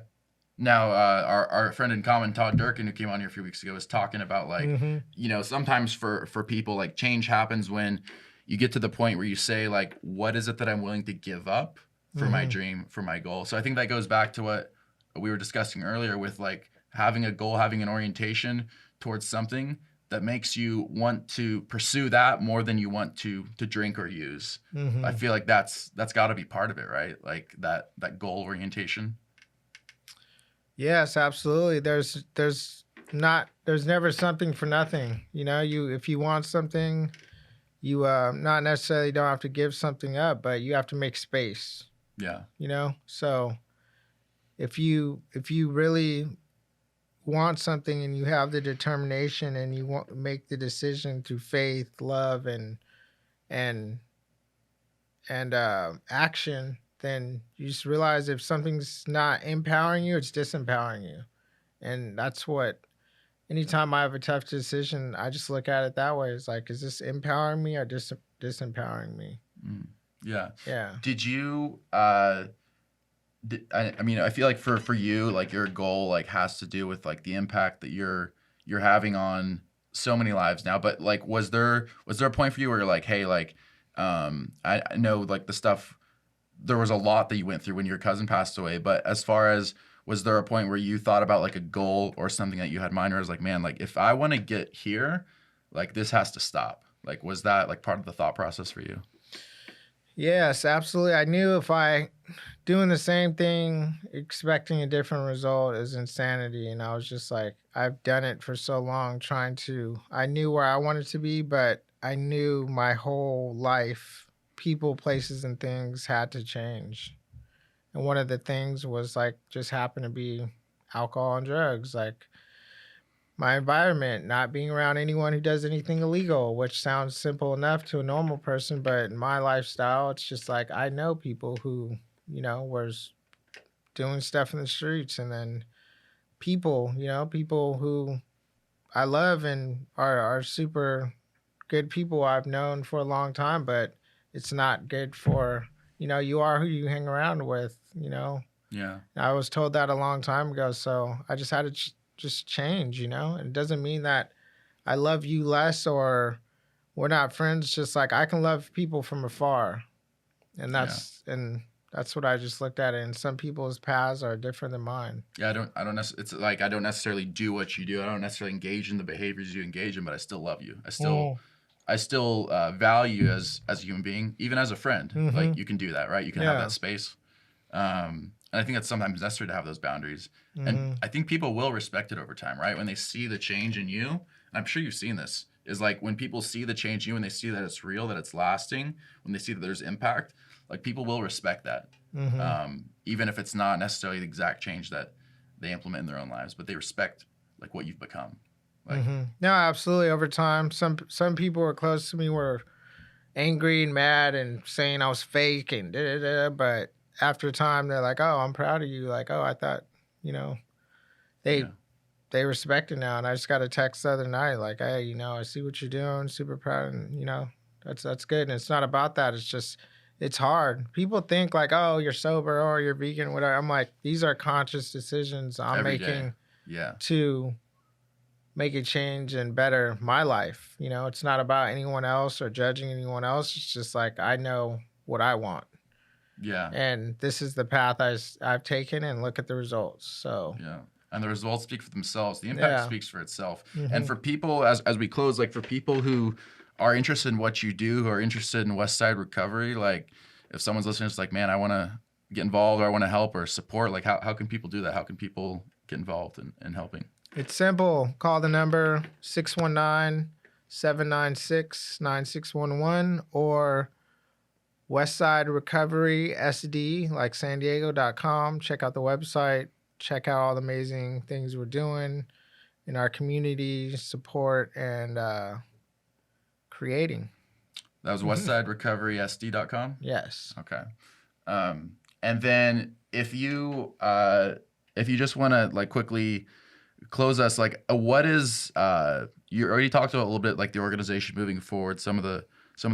S1: Now, our friend in common, Todd Durkin, who came on here a few weeks ago, was talking about, like, you know, sometimes for people, like, change happens when you get to the point where you say, like, what is it that I'm willing to give up for my dream, for my goal? So I think that goes back to what we were discussing earlier with, like, having a goal, having an orientation towards something that makes you want to pursue that more than you want to drink or use. I feel like that's got to be part of it, right? Like that goal orientation.
S2: Yes, absolutely. There's never something for nothing. You know, if you want something, you not necessarily don't have to give something up, but you have to make space.
S1: Yeah.
S2: You know, so if you really want something and you have the determination and you want make the decision through faith, love, and action, then you just realize if something's not empowering you, it's disempowering you. And that's what, anytime I have a tough decision, I just look at it that way. It's like, is this empowering me or disempowering me?
S1: Yeah.
S2: Yeah.
S1: Did you, I mean, I feel like for you, like your goal, like has to do with like the impact that you're having on so many lives now, but like, was there a point for you where you're like, hey, like, I know like the stuff, there was a lot that you went through when your cousin passed away, but as far as was there a point where you thought about like a goal or something that you had in mind, or was like, man, like if I want to get here, like this has to stop? Like, was that like part of the thought process for you?
S2: Yes, absolutely. I knew if I doing the same thing, expecting a different result is insanity. And I was just like, I've done it for so long I knew where I wanted to be, but I knew my whole life, people, places, and things had to change. And one of the things was like, just happened to be alcohol and drugs. Like, my environment, not being around anyone who does anything illegal, which sounds simple enough to a normal person, but in my lifestyle, it's just like I know people who, was doing stuff in the streets, and then people who I love and are super good people I've known for a long time, but it's not good for, you are who you hang around with.
S1: Yeah.
S2: I was told that a long time ago, so I just had to just change, and it doesn't mean that I love you less or we're not friends. Just like I can love people from afar, and that's what I just looked at it. And some people's paths are different than mine.
S1: Yeah, it's like I don't necessarily do what you do. I don't necessarily engage in the behaviors you engage in, but I still love you. I still value you as a human being, even as a friend.
S2: Mm-hmm.
S1: Like you can do that, right? You can have that space. And I think that's sometimes necessary to have those boundaries.
S2: Mm-hmm.
S1: And I think people will respect it over time, right? When they see the change in you, and I'm sure you've seen this, is like when people see the change in you and they see that it's real, that it's lasting, when they see that there's impact, like people will respect that.
S2: Mm-hmm.
S1: Even if it's not necessarily the exact change that they implement in their own lives, but they respect like what you've become. Like,
S2: Mm-hmm. No, absolutely. Over time, some people who were close to me were angry and mad and saying I was fake and but after time, they're like, "Oh, I'm proud of you." Like, "Oh, I thought, they they respect it now." And I just got a text the other night, like, "Hey, I see what you're doing. Super proud, and that's good." And it's not about that. It's just it's hard. People think like, "Oh, you're sober or you're vegan, whatever." I'm like, these are conscious decisions I'm
S1: every day.
S2: making
S1: Yeah.
S2: to make a change and better my life. It's not about anyone else or judging anyone else. It's just like I know what I want.
S1: Yeah.
S2: And this is the path I've taken, and look at the results. So
S1: yeah. And the results speak for themselves. The impact
S2: Yeah.
S1: speaks for itself.
S2: Mm-hmm.
S1: And for people, as we close, like for people who are interested in what you do, who are interested in Westside Recovery, like if someone's listening, it's like, man, I want to get involved or I want to help or support, like how can people do that? How can people get involved in helping?
S2: It's simple. Call the number 619-796-9611 or Westside Recovery SD, like San Diego.com. Check out the website. Check out all the amazing things we're doing in our community, support, and creating.
S1: That was westsiderecoverysd.com?
S2: Yes.
S1: Okay. And then if you just want to like quickly close us, like what is you already talked about a little bit like the organization moving forward, some of the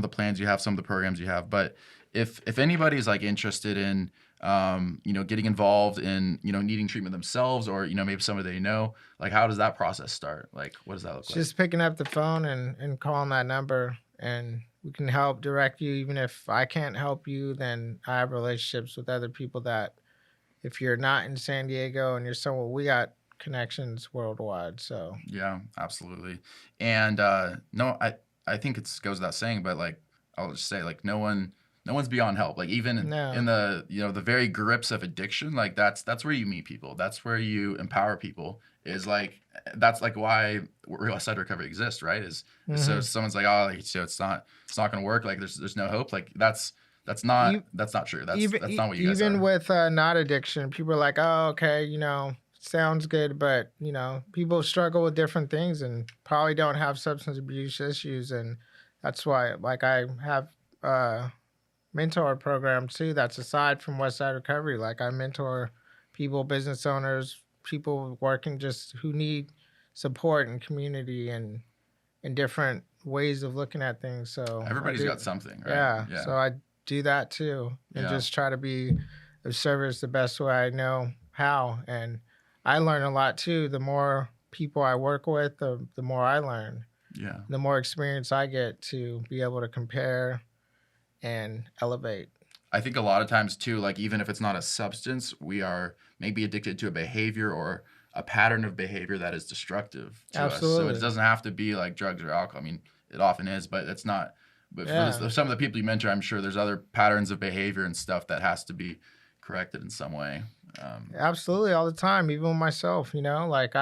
S1: plans you have, some of the programs you have, but if anybody's like interested in getting involved in needing treatment themselves, or maybe somebody they know, like how does that process start? Like what does that look like?
S2: Just picking up the phone and calling that number, and we can help direct you. Even if I can't help you, then I have relationships with other people that if you're not in San Diego and you're somewhere, we got connections worldwide. So
S1: yeah, absolutely. And no, I think it goes without saying, but like I'll just say, like no one's beyond help. Like even in the the very grips of addiction, like that's where you meet people. That's where you empower people. Is like that's like why Westside Recovery exists, right? So someone's like, oh, like, so it's not gonna work. Like there's no hope. Like that's not true. That's not what you guys are.
S2: Even with not addiction, people are like, oh, okay, sounds good, but people struggle with different things and probably don't have substance abuse issues, and that's why like I have mentor program too that's aside from Westside Recovery. Like I mentor people, business owners, people working just who need support and community and different ways of looking at things. So
S1: everybody's got something, right?
S2: Yeah. So I do that too, and just try to be of service the best way I know how. And I learn a lot too. The more people I work with, the more I learn.
S1: Yeah. The
S2: more experience I get to be able to compare and elevate.
S1: I think a lot of times too, like even if it's not a substance, we are maybe addicted to a behavior or a pattern of behavior that is destructive to us. So
S2: Absolutely.
S1: it doesn't have to be like drugs or alcohol. I mean, it often is, but it's not. But
S2: Yeah.
S1: for some of the people you mentioned, I'm sure there's other patterns of behavior and stuff that has to be corrected in some way.
S2: Absolutely, all the time, even with myself, like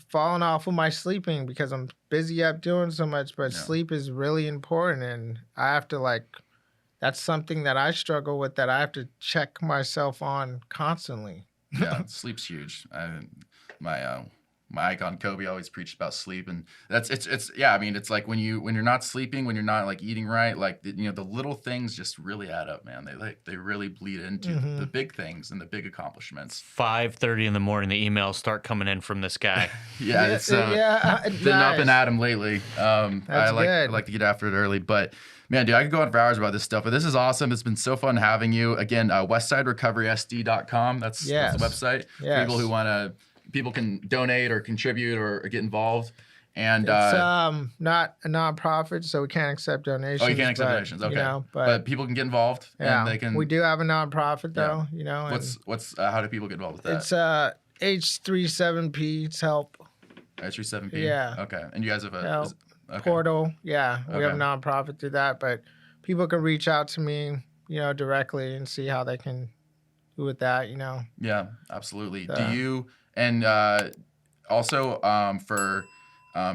S2: falling off with my sleeping because I'm busy up doing so much, but
S1: Yeah.
S2: sleep is really important. And I have to that's something that I struggle with that I have to check myself on constantly.
S1: Yeah, sleep's huge. My icon Kobe always preached about sleep, and it's yeah. I mean, it's like when you're not sleeping, when you're not like eating right, like the little things just really add up, man. They really bleed into the big things and the big accomplishments.
S4: 5:30 in the morning, the emails start coming in from this guy.
S1: Yeah, it's been up and at 'em lately. I like to get after it early, but man, dude, I could go on for hours about this stuff, but this is awesome. It's been so fun having you. Again, westsiderecoverysd.com. That's the website.
S2: Yes.
S1: People who people can donate or contribute or get involved. And
S2: it's not a nonprofit, so we can't accept donations.
S1: Oh, you can't accept donations. Okay, but people can get involved.
S2: Yeah,
S1: and they can.
S2: We do have a nonprofit though.
S1: What's how do people get involved with that?
S2: It's H37P. It's help.
S1: H37P.
S2: Yeah.
S1: Okay, and you guys have a
S2: Help. Portal. Yeah, we have a
S1: Okay.
S2: nonprofit through that, but people can reach out to me, directly and see how they can do with that.
S1: Yeah, absolutely.
S2: So.
S1: Do you and also for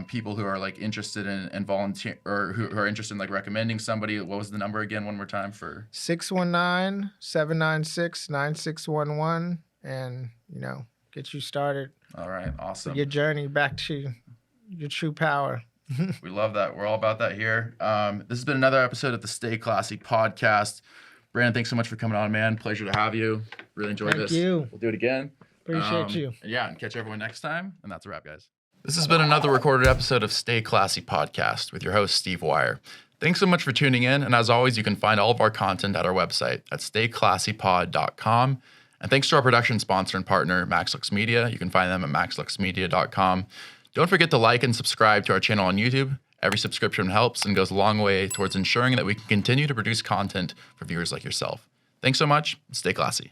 S1: people who are like interested in volunteer or who are interested in like recommending somebody, what was the number again one more time for
S2: 619-796-9611 and get you started
S1: all right, awesome.
S2: your journey back to your true power.
S1: We love that. We're all about that here. This has been another episode of the Stay Classy podcast. Brandon, thanks so much for coming on, man. Pleasure to have you. Really enjoyed this.
S2: Thank you.
S1: We'll do it again.
S2: Appreciate you.
S1: Yeah, and catch everyone next time. And that's a wrap, guys. This has been another recorded episode of Stay Classy podcast with your host, Steve Wire. Thanks so much for tuning in. And as always, you can find all of our content at our website at stayclassypod.com. And thanks to our production sponsor and partner, MaxLux Media. You can find them at maxluxmedia.com. Don't forget to like and subscribe to our channel on YouTube. Every subscription helps and goes a long way towards ensuring that we can continue to produce content for viewers like yourself. Thanks so much. Stay classy.